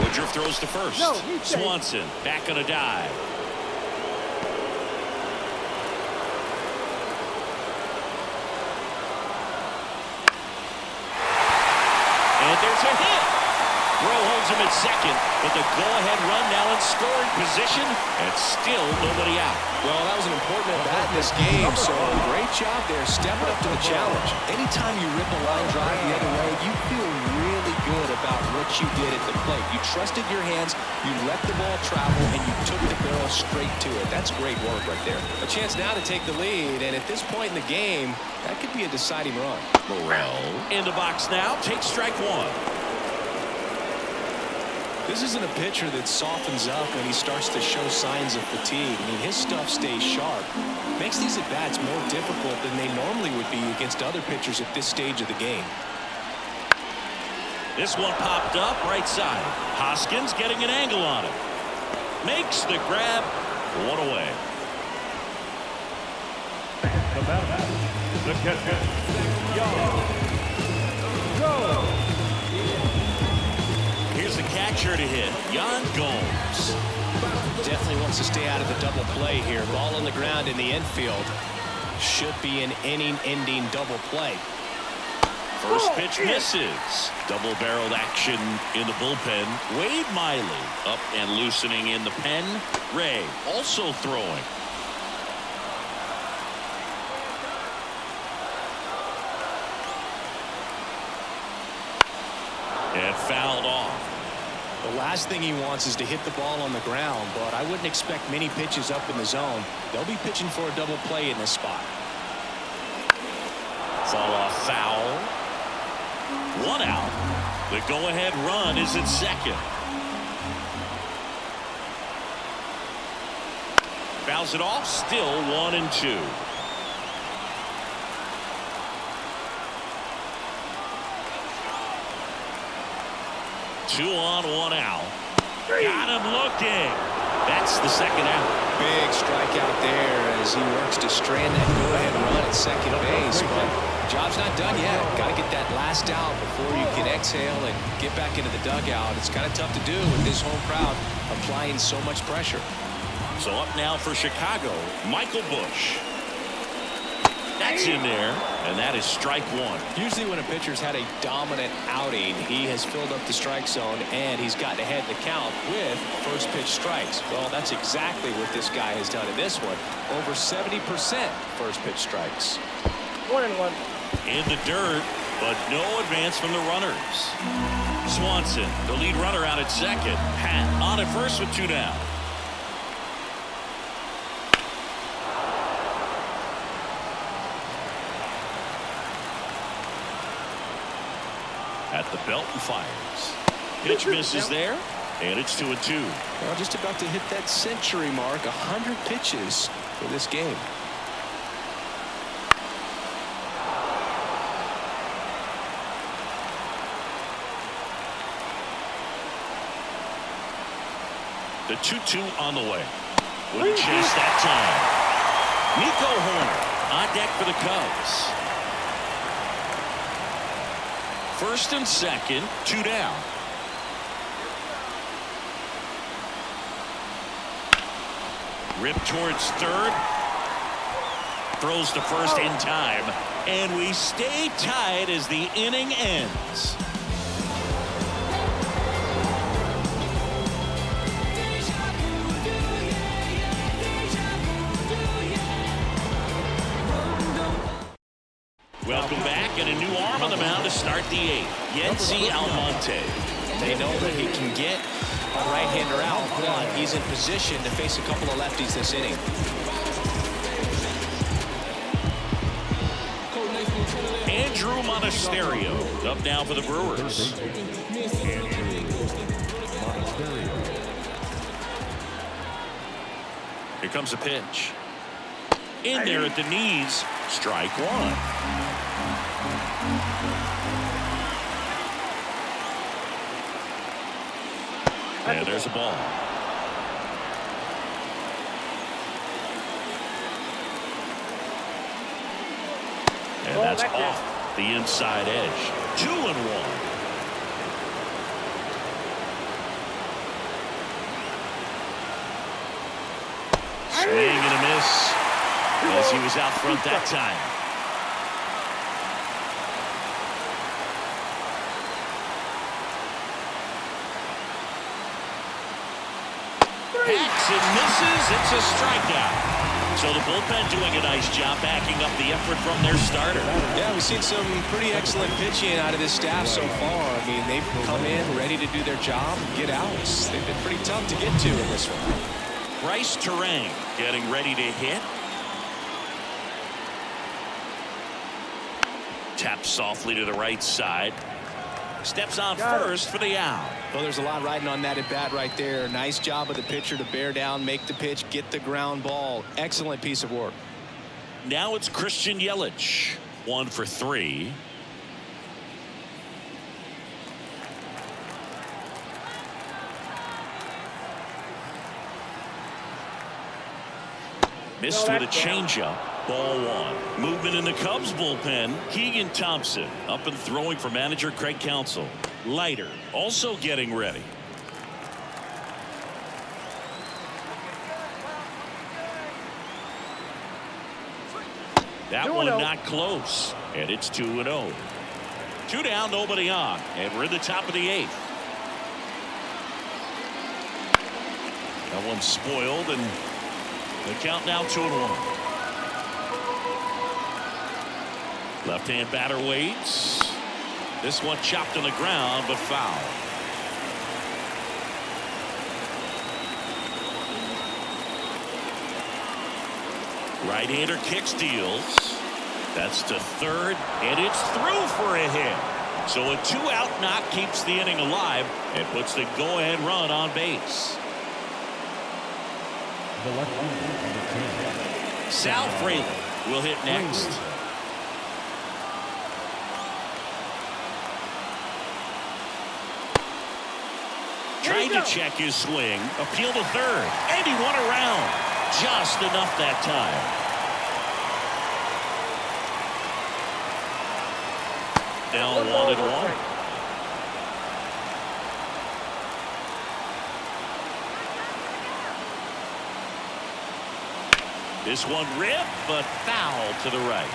Woodruff throws to first. Swanson back on a dive. There's a hit. Rowe holds him at second, but the go-ahead run now in scoring position, and still nobody out. Well, that was an important at-bat in this game, so great job there, stepping up to the challenge. Anytime you rip a line drive the other way, you feel really good about what you did at the plate. You trusted your hands, you let the ball travel, and you took the barrel straight to it. That's great work right there. A chance now to take the lead, and at this point in the game, that could be a deciding run. Morel in the box now, takes strike 1. This isn't a pitcher that softens up when he starts to show signs of fatigue. I mean, his stuff stays sharp. Makes these at-bats more difficult than they normally would be against other pitchers at this stage of the game. This one popped up right side. Hoskins getting an angle on it. Makes the grab. 1 away. The batter, the catcher, Go. Here's the catcher to hit, Yan Gomes. Definitely wants to stay out of the double play here. Ball on the ground in the infield. Should be an inning-ending double play. First pitch misses. Double-barreled action in the bullpen. Wade Miley up and loosening in the pen. Ray also throwing. And fouled off. The last thing he wants is to hit the ball on the ground, but I wouldn't expect many pitches up in the zone. They'll be pitching for a double play in this spot. Fall off foul. 1 out. The go-ahead run is at second. Fouls it off. Still 1-2. Two on, 1 out. Got him looking. That's the second out. Big strikeout there as he works to strand that go-ahead run at second base, but job's not done yet. Got to get that last out before you can exhale and get back into the dugout. It's kind of tough to do with this home crowd applying so much pressure. So up now for Chicago, Michael Busch. That's in there, and that is strike one. Usually when a pitcher's had a dominant outing, he has filled up the strike zone and he's gotten ahead in the count with first pitch strikes. Well, that's exactly what this guy has done in this one. Over 70% first pitch strikes. 1-1. In the dirt, but no advance from the runners. Swanson, the lead runner, out at second. Pat on at first with 2 down. At the belt and fires. Pitch misses there, and it's 2-2. Well, just about to hit that century mark. 100 pitches for this game. The 2-2 on the way. Wouldn't chase that time. Nico Horner on deck for the Cubs. First and second, 2 down. Rip towards third. Throws to first in time. And we stay tied as the inning ends. Welcome back, and a new arm on the mound to start the 8th. Yency Almonte. They know that he can get a right-hander out, but he's in position to face a couple of lefties this inning. Andrew Monasterio up now for the Brewers. Here comes a pitch. In there at the knees, strike one. And there's a ball. And that's off the inside edge. 2-1. Swing and a miss as he was out front that time. Hacks and misses. It's a strikeout. So the bullpen doing a nice job backing up the effort from their starter. Yeah, we've seen some pretty excellent pitching out of this staff so far. I mean, they've come in ready to do their job and get outs. They've been pretty tough to get to in this one. Bryce Terang getting ready to hit. Taps softly to the right side. Steps on first for the out. Well, there's a lot riding on that at bat right there. Nice job of the pitcher to bear down, make the pitch, get the ground ball. Excellent piece of work. Now it's Christian Yelich. 1 for 3. Missed with a changeup. Ball 1. Movement in the Cubs bullpen. Keegan Thompson up and throwing for manager Craig Counsell. Leiter also getting ready. That one not close, and it's 2-0. 2 down, nobody on, and we're in the top of the 8th. That one's spoiled, and the count now 2-1. Left-hand batter waits. This one chopped on the ground, but foul. Right-hander kicks, deals. That's to third, and it's through for a hit. So a 2-out knock keeps the inning alive and puts the go-ahead run on base. Sal Fraley will hit next. Trying to check his swing. Appeal to third. And he won around. Just enough that time. Now 1-1. This one ripped, but foul to the right.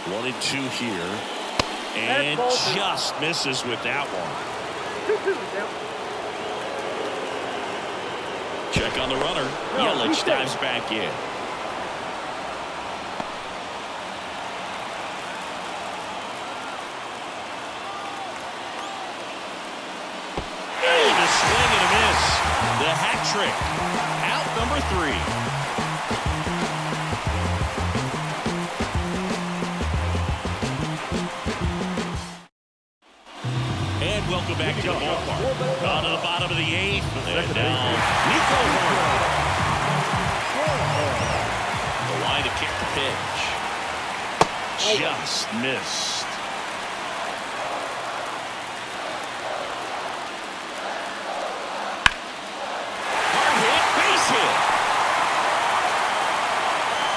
1-2 here. And just misses with that one. 2-2 now. Check on the runner. Yelich dives back in. And a swing and a miss. The hat trick. Out number 3. Welcome back to the ballpark. On to the bottom of the 8th. And now, Nico Horner. The line to kick the pitch. Just missed. Hard hit, base hit.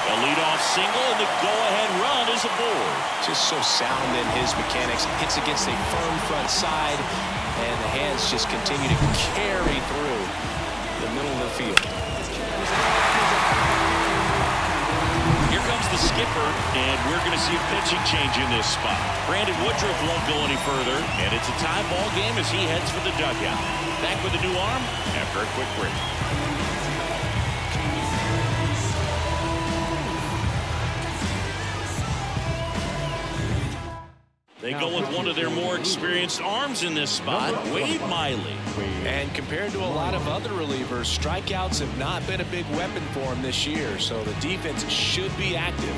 A leadoff single, and the go-ahead run is aboard. Just so sound in his mechanics. Hits against a firm front side, and the hands just continue to carry through the middle of the field. Here comes the skipper, and we're going to see a pitching change in this spot. Brandon Woodruff won't go any further, and it's a tie ball game as he heads for the dugout. Back with a new arm after a quick break. They go with one of their more experienced arms in this spot, Wade Miley. And compared to a lot of other relievers, strikeouts have not been a big weapon for him this year, so the defense should be active.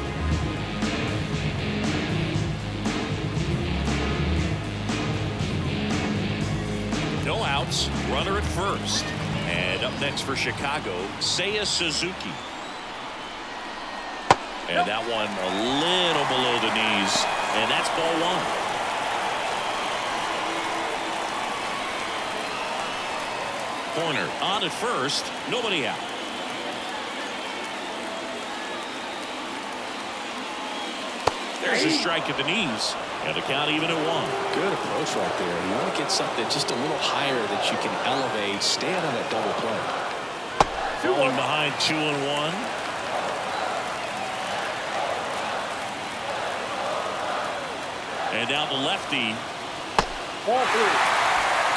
No outs, runner at first. And up next for Chicago, Seiya Suzuki. And that one a little below the knees. And that's ball 1. Corner on at first. Nobody out. There's a strike at the knees. And the count even at 1. Good approach right there. You want to get something just a little higher that you can elevate. Stand on that double play. Falling behind 2-1. And down the lefty. Ball 3.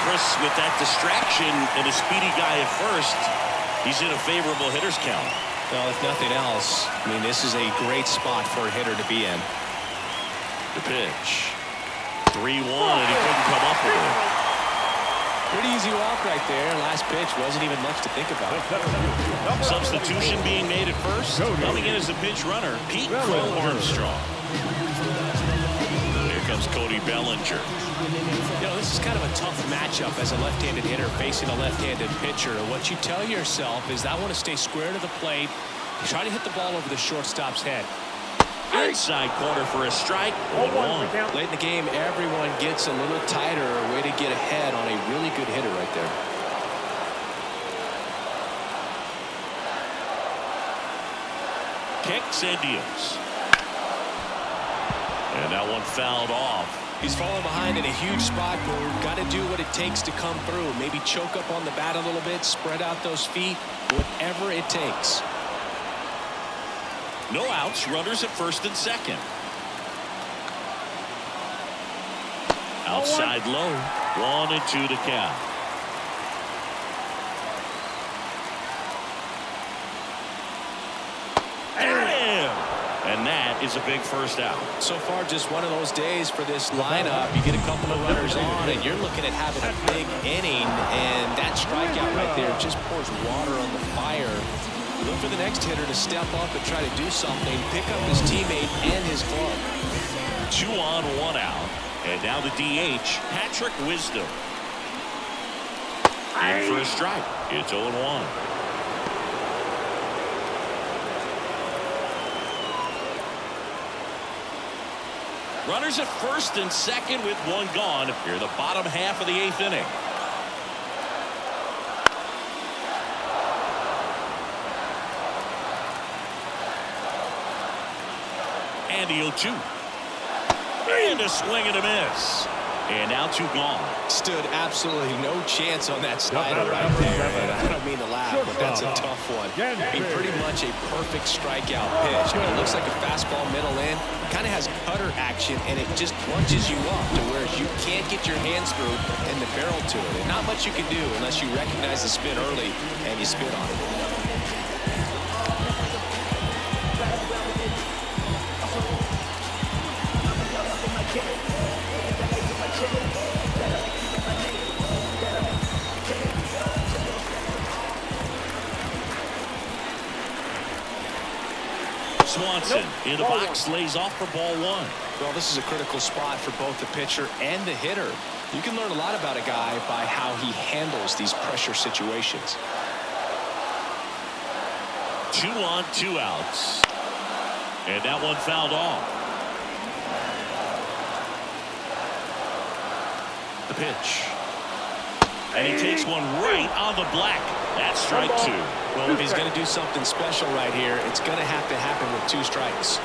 Chris with that distraction and a speedy guy at first. He's in a favorable hitter's count. Well, if nothing else, I mean, this is a great spot for a hitter to be in. The pitch. 3-1, and he couldn't come up with it. Pretty easy walk right there. Last pitch wasn't even much to think about. Substitution being made at first. Coming in as the pinch runner, Pete Crow Armstrong. Here comes Cody Bellinger. You know, this is kind of a tough matchup as a left-handed hitter facing a left-handed pitcher. What you tell yourself is I want to stay square to the plate, try to hit the ball over the shortstop's head. Inside corner for a strike. 1-1. Late in the game, everyone gets a little tighter, a way to get ahead on a really good hitter right there. Kicks and deals. And that one fouled off. He's falling behind in a huge spot, but we've got to do what it takes to come through. Maybe choke up on the bat a little bit, spread out those feet, whatever it takes. No outs, runners at first and second. Outside low, 1-2 to count. And that is a big first out. So far, just one of those days for this lineup. You get a couple of runners on, and you're looking at having a big inning, and that strikeout right there just pours water on the fire. Look for the next hitter to step up and try to do something, pick up his teammate and his glove. 2 on, 1 out. And now the DH, Patrick Wisdom. In for a strike. It's 0-1. Runners at first and second with 1 gone. Here in the bottom half of the 8th inning. And the 0-2. And a swing and a miss. And now 2 gone. Stood absolutely no chance on that slider right there. And I don't mean to laugh, but that's a tough one. I mean, pretty much a perfect strikeout pitch. It looks like a fastball middle in. Kind of has cutter action, and it just punches you up to where you can't get your hands through and the barrel to it. And not much you can do unless you recognize the spin early and you spit on it. Swanson in the box, lays off for ball 1. Well, this is a critical spot for both the pitcher and the hitter. You can learn a lot about a guy by how he handles these pressure situations. 2 on, 2 outs. And that one fouled off. The pitch. And he takes one right on the black. That's strike 2. Well, if he's going to do something special right here, it's going to have to happen with 2 strikes.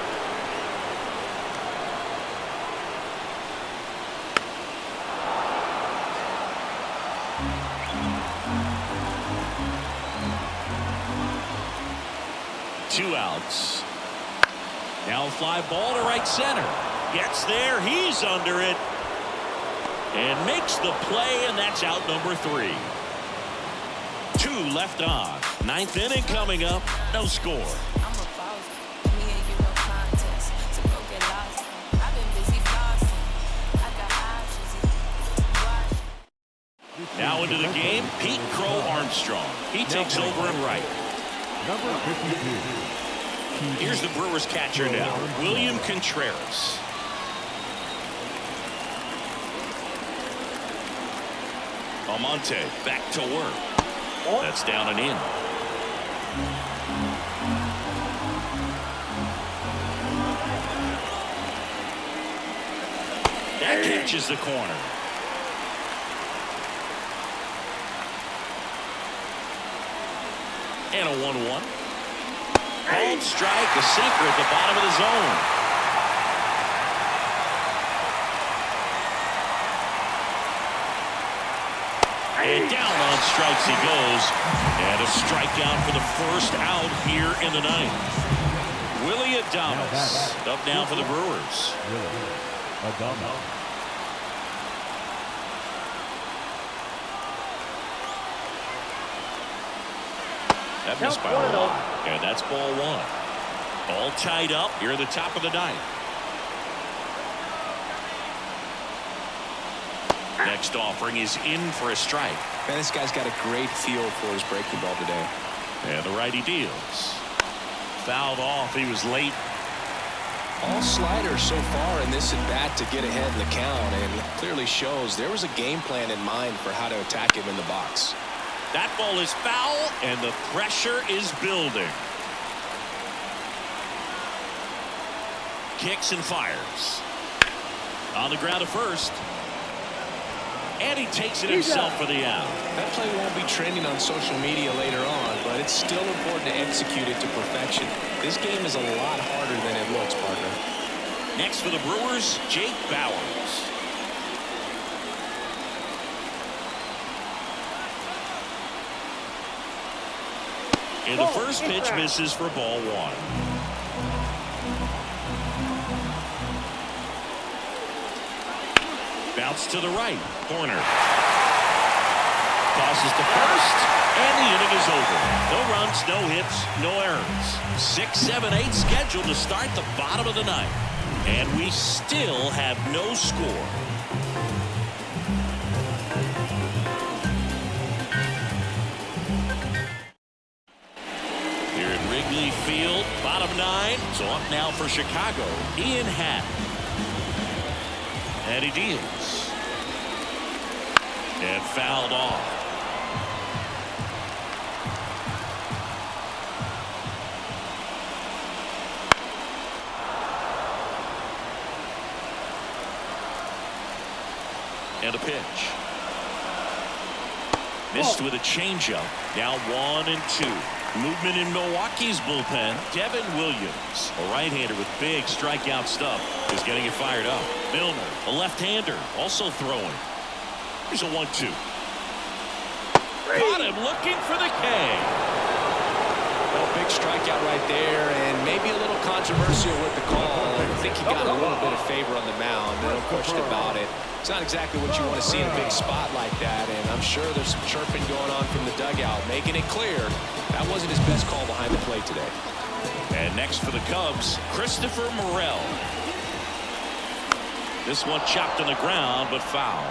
Two outs. Now a fly ball to right center. Gets there. He's under it. And makes the play, and that's out number 3. 2 left on. 9th inning coming up. No score. Now into the game, Pete Crow Armstrong. He takes over in right. Number 52. Here's the Brewers catcher now, William Contreras. Almonte back to work. That's down and in. That catches the corner. And a 1-1. Called strike, a sinker at the bottom of the zone. And down on strikes he goes. And a strikeout for the first out here in the 9th. Willie Adames up now for the Brewers. Adames. That missed by a lot. And that's ball 1. All tied up here at the top of the 9th. Next offering is in for a strike. Man, this guy's got a great feel for his breaking ball today. And the righty deals. Fouled off. He was late. All sliders so far in this at bat to get ahead in the count, and it clearly shows there was a game plan in mind for how to attack him in the box. That ball is foul, and the pressure is building. Kicks and fires. On the ground at first. And he takes it himself for the out. That play won't be trending on social media later on, but it's still important to execute it to perfection. This game is a lot harder than it looks, partner. Next for the Brewers, Jake Bauers. And the first pitch misses for ball 1. Bounce to the right. Corner. Tosses to first. And the inning is over. No runs, no hits, no errors. 6, 7, 8 scheduled to start the bottom of the 9th. And we still have no score. Field, bottom 9. So up now for Chicago, Ian Happ. And he deals. And fouled off. And a pitch. Missed with a changeup. Now 1-2. Movement in Milwaukee's bullpen. Devin Williams, a right-hander with big strikeout stuff, is getting it fired up. Milner, a left-hander, also throwing. Here's a 1-2. Got him looking for the K. Well, big strikeout right there, and maybe a little controversial with the call. I think he got a little bit of favor on the mound. No question about it. It's not exactly what you want to see in a big spot like that, and I'm sure there's some chirping going on from the dugout, making it clear that wasn't his best call behind the plate today. And next for the Cubs, Christopher Morel. This one chopped on the ground, but foul.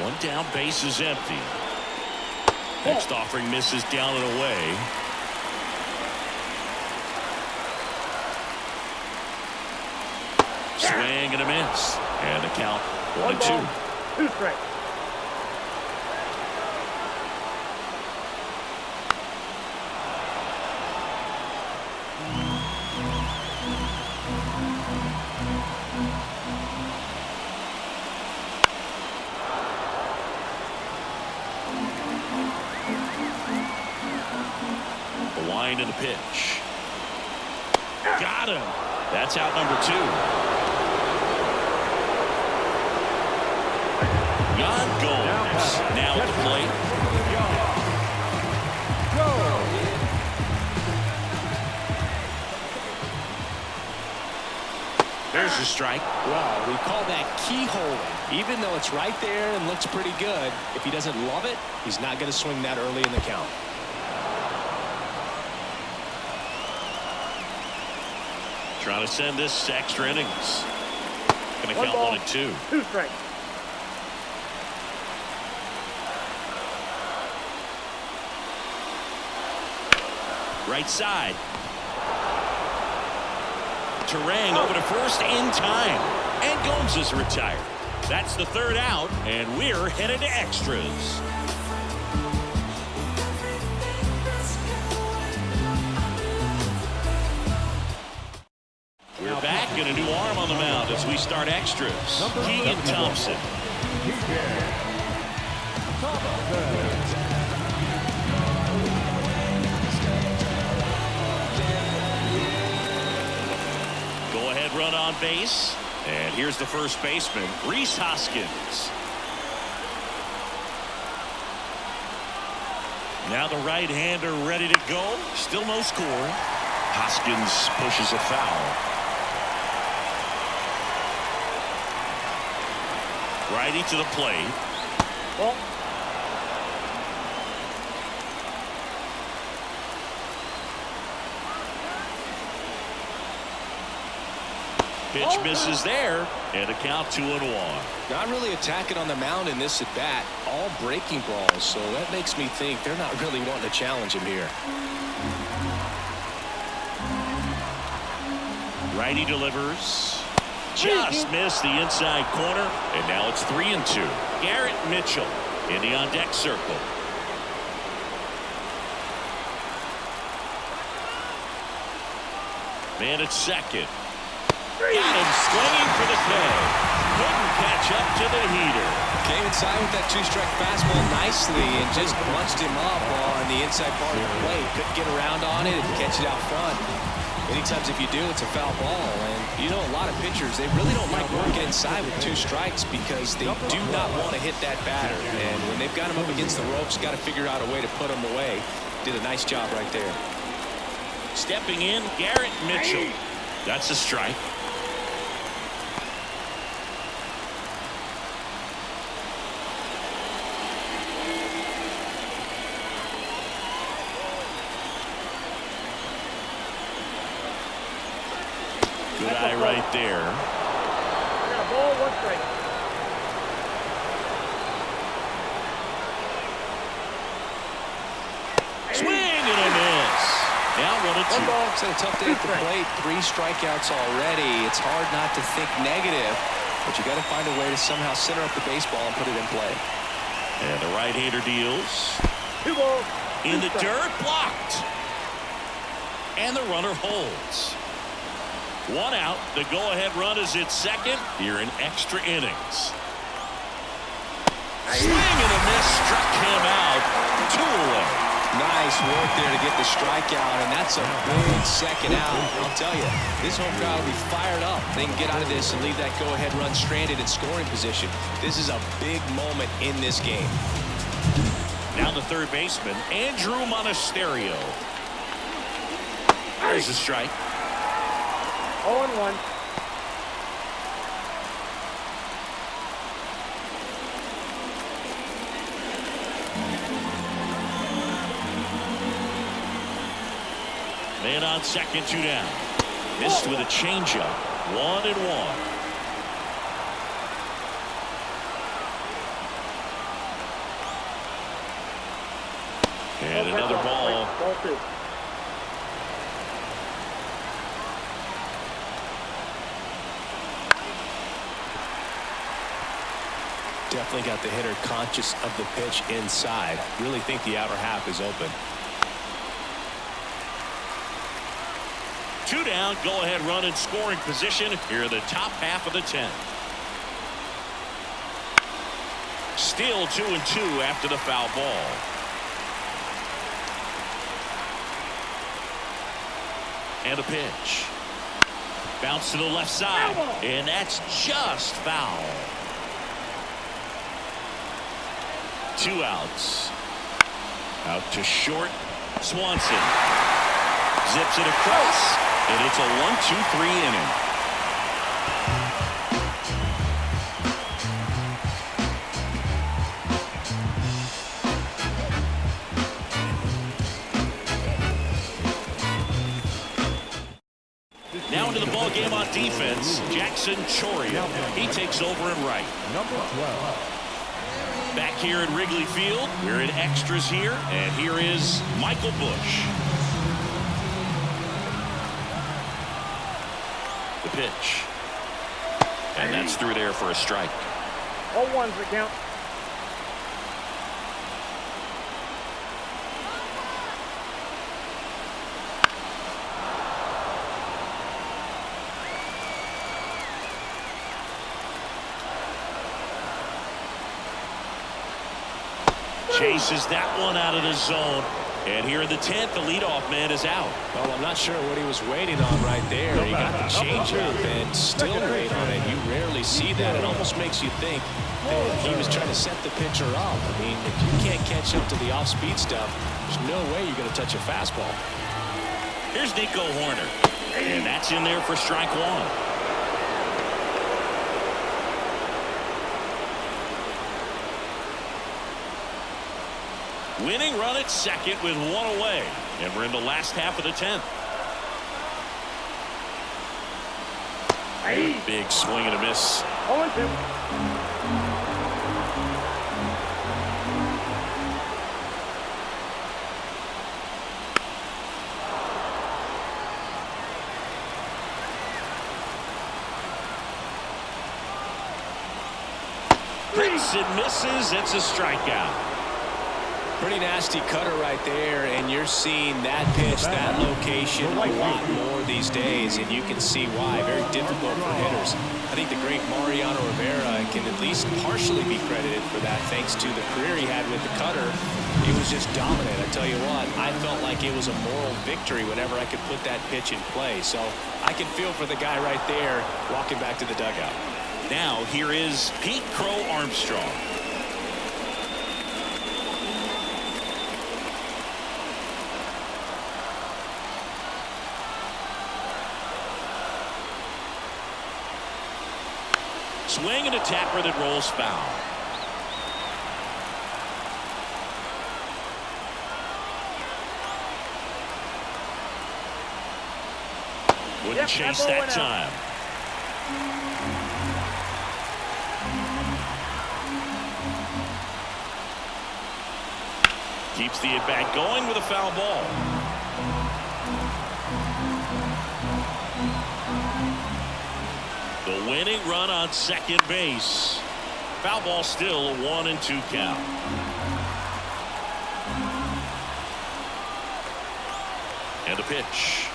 One down, base is empty. Next offering misses down and away. Swing and a miss. And the count 1-2. 2 strikes. Line in the pitch. Got him. That's out number 2. Yan Gomes now at the plate. There's the strike. Well, we call that keyhole. Even though it's right there and looks pretty good, if he doesn't love it, he's not going to swing that early in the count. Trying to send this to extra innings. Going to count 1-2. 2 strikes. Right side. Terang over to first in time. And Gomes is retired. That's the 3rd out, and we're headed to extras. We're back, and a new arm on the mound as we start extras. Keegan Thompson. Go ahead, run on base. And here's the first baseman, Rhys Hoskins. Now the right-hander ready to go. Still no score. Hoskins pushes a foul. Righty to the plate. Ball. Pitch misses there, and a count 2-1. Not really attacking on the mound in this at bat. All breaking balls, so that makes me think they're not really wanting to challenge him here. Righty delivers. Just missed the inside corner, and now it's 3-2. Garrett Mitchell in the on-deck circle. Man at second. Got him swinging for the K. Couldn't catch up to the heater. Came inside with that 2-strike fastball nicely and just bunched him up on the inside part of the plate. Couldn't get around on it and catch it out front. Many times if you do, it's a foul ball. And you know, a lot of pitchers, they really don't like working inside with 2 strikes because they do not want to hit that batter. And when they've got him up against the ropes, got to figure out a way to put him away. Did a nice job right there. Stepping in, Garrett Mitchell. That's a strike. Good eye right there. I got a ball, 1 strike. Swing and a miss. Now 1-2. It's a tough day at the plate. 3 strikeouts already. It's hard not to think negative, but you got to find a way to somehow center up the baseball and put it in play. And the right-hander deals. 2 balls. In the dirt, blocked. And the runner holds. One out. The go-ahead run is at second here in extra innings. Swing and a miss, struck him out. 2 away. Nice work there to get the strikeout, and that's a big second out. I'll tell you, this home crowd will be fired up. They can get out of this and leave that go-ahead run stranded in scoring position. This is a big moment in this game. Now the third baseman, Andrew Monasterio. There's a strike. 0-1. Man on second, 2 down. Missed with a changeup. 1-1. And another ball. Ball 2. Definitely got the hitter conscious of the pitch inside. Really think the outer half is open. 2 down, go-ahead run in scoring position here in the top half of the 10th. Still 2-2 after the foul ball. And a pitch. Bounce to the left side, and that's just foul. 2 outs. Out to short. Swanson zips it across, and it's a 1-2-3 inning. Now into the ball game on defense, Jackson Choria. He takes over in right. Number 12. Back here at Wrigley Field, we're in extras here, and here is Michael Bush. The pitch. And that's through there for a strike. 0-1's the count. Chases that one out of the zone. And here in the 10th, the leadoff man is out. Well, I'm not sure what he was waiting on right there. He got the changeup and still wait on it. You rarely see that. It almost makes you think that he was trying to set the pitcher up. I mean, if you can't catch up to the off-speed stuff, there's no way you're going to touch a fastball. Here's Nico Horner. And that's in there for strike 1. Winning run at second with 1 away. And we're in the last half of the 10th. Big swing and a miss. 0-2. Hits and misses. It's a strikeout. Pretty nasty cutter right there, and you're seeing that pitch, that location a lot more these days, and you can see why. Very difficult for hitters. I think the great Mariano Rivera can at least partially be credited for that, thanks to the career he had with the cutter. He was just dominant. I tell you what, I felt like it was a moral victory whenever I could put that pitch in play. So I can feel for the guy right there walking back to the dugout. Now here is Pete Crow Armstrong. Swing and a tapper that rolls foul. Wouldn't chase that time. Keeps the at-bat going with a foul ball. The winning run on second base. Foul ball, still a 1-2 count. And a pitch.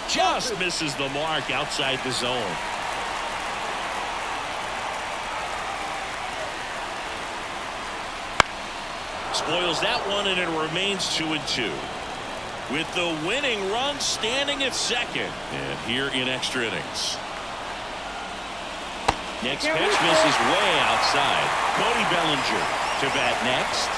just misses the mark outside the zone. Spoils that one, and it remains 2-2. With the winning run standing at second. And here in extra innings. Next pitch misses way outside. Cody Bellinger to bat next.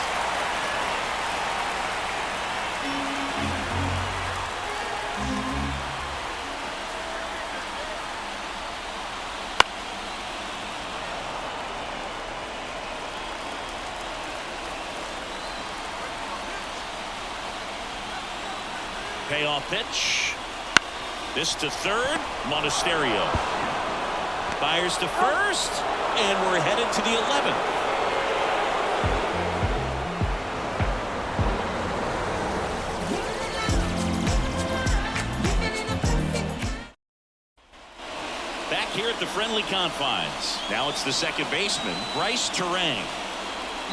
Payoff pitch. This to third. Monasterio fires to first, and we're headed to the 11th. Back here at the friendly confines. Now it's the second baseman, Bryce Terang.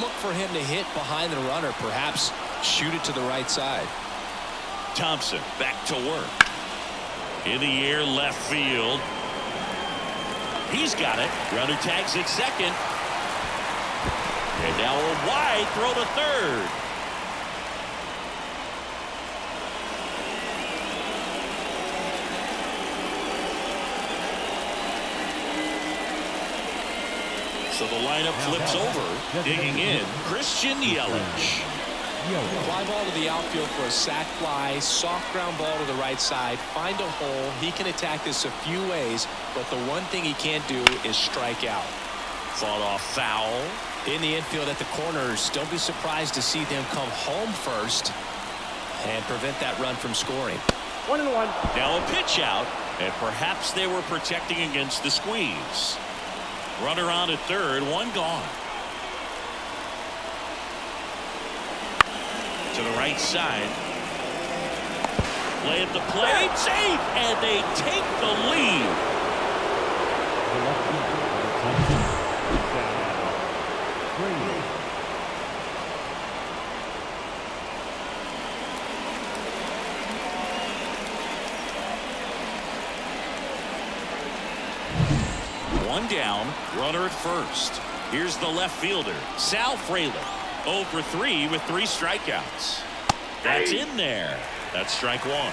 Look for him to hit behind the runner, perhaps shoot it to the right side. Thompson back to work. In the air, left field. He's got it. Runner tags at second. And now a wide throw to third. So the lineup flips over. Digging in, Christian Yelich. Fly ball to the outfield for a sac fly. Soft ground ball to the right side. Find a hole. He can attack this a few ways, but the one thing he can't do is strike out. Fought off foul. In the infield at the corners, don't be surprised to see them come home first and prevent that run from scoring. 1-1. Now a pitch out, and perhaps they were protecting against the squeeze. Runner on at third, one gone. To the right side. Play at the plate, safe, and they take the lead. One down, runner at first. Here's the left fielder, Sal Frelick. 0 for 3 with 3 strikeouts. That's in there. That's strike one.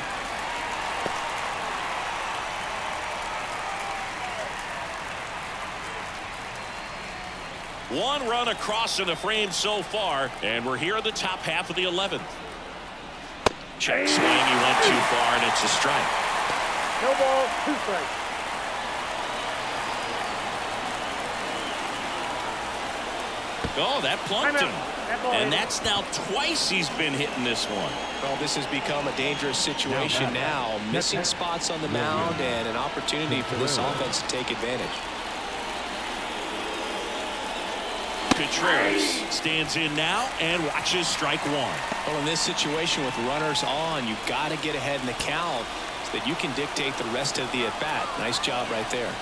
One run across in the frame so far, and we're here at the top half of the 11th. Check swing, he went too far, and it's a strike. No ball, 2 strikes. Oh, that plunked him. And that's now twice he's been hitting this one. Well, this has become a dangerous situation now. Missing spots on the mound and an opportunity for this offense to take advantage. Contreras stands in now and watches strike one. Well, in this situation with runners on, you've got to get ahead in the count so that you can dictate the rest of the at-bat. Nice job right there.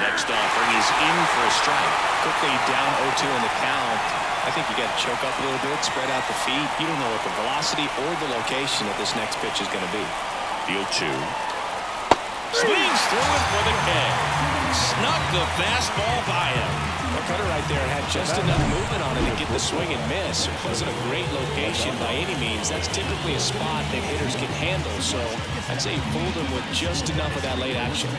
Next offering is in for a strike. Quickly down 0-2 in the count. I think you got to choke up a little bit, spread out the feet. You don't know what the velocity or the location of this next pitch is going to be. The 0-2. Swings through it for the K. Snuck the fastball by him. The cutter right there had just enough movement on it to get the swing and miss. It wasn't a great location by any means. That's typically a spot that hitters can handle. So I'd say fooled him with just enough of that late action.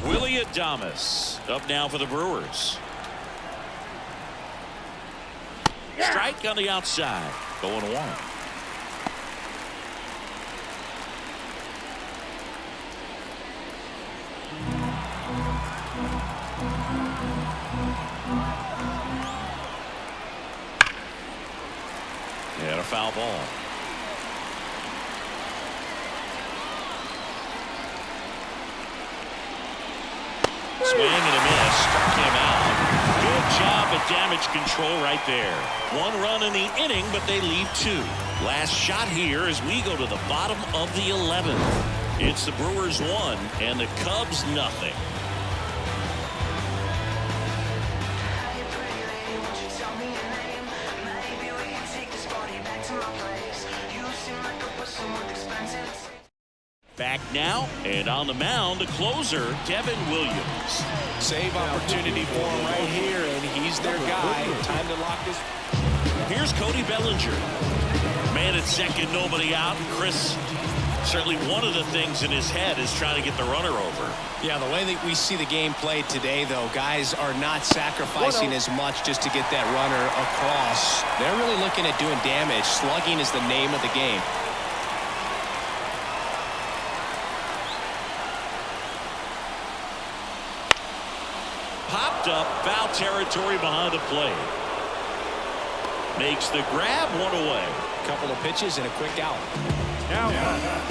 Willie Adames up now for the Brewers. Strike on the outside. 0-1. And a foul ball. Swing and a miss. Struck him out. Good job at damage control right there. One run in the inning, but they leave 2. Last shot here as we go to the bottom of the 11th. It's the Brewers 1 and the Cubs nothing. How you pretty lady, won't you tell me your name? Back now, and on the mound, the closer, Devin Williams. Save opportunity for him right here, and he's their guy. Time to lock this. Here's Cody Bellinger. Man at second, nobody out. Chris, certainly one of the things in his head is trying to get the runner over. Yeah, the way that we see the game played today, though, guys are not sacrificing as much just to get that runner across. They're really looking at doing damage. Slugging is the name of the game. Popped up, foul territory behind the plate. Makes the grab, one away. Couple of pitches and a quick out. Now,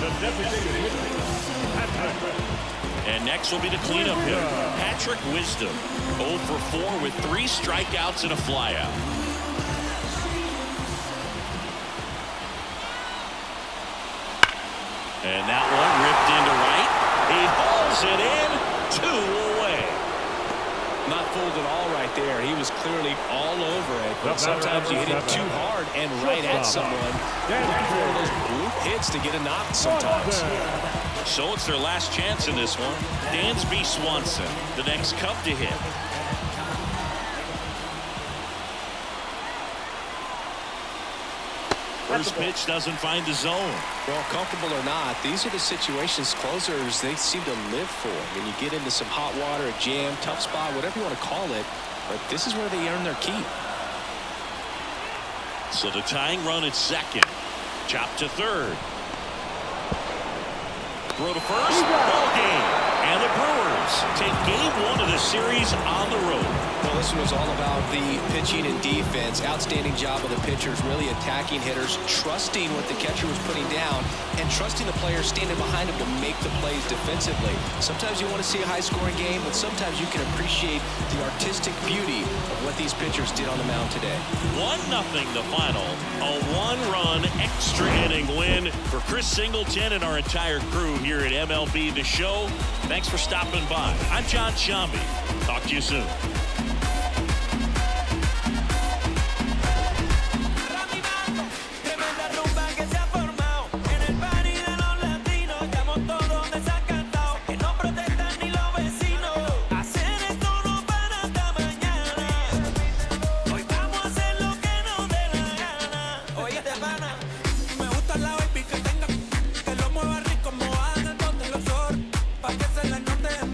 the designated hitter, Patrick. And next will be the cleanup hitter, Patrick Wisdom. 0 for 4 with 3 strikeouts and a flyout. And that one ripped into right. He hauls it in, 2 away. Not fooled at all right there. He was clearly all over it. But sometimes you hit it too hard and right at someone. Looking for one of those bloop hits to get a knock sometimes. So it's their last chance in this one. Dansby Swanson, the next Cub to hit. First pitch doesn't find the zone. Well, comfortable or not, these are the situations closers they seem to live for. When you get into some hot water, a jam, tough spot, whatever you want to call it, but this is where they earn their keep. So the tying run at second. Chop to third. Throw to first. Ball game. And the Brewers take game 1 of the series on the road. Well, this one was all about the pitching and defense. Outstanding job of the pitchers, really attacking hitters, trusting what the catcher was putting down, and trusting the players standing behind him to make the plays defensively. Sometimes you want to see a high-scoring game, but sometimes you can appreciate the artistic beauty of what these pitchers did on the mound today. 1-0 the final. A 1-run extra inning win for Chris Singleton and our entire crew here at MLB The Show. Thanks for stopping by. I'm John Shambi. Talk to you soon.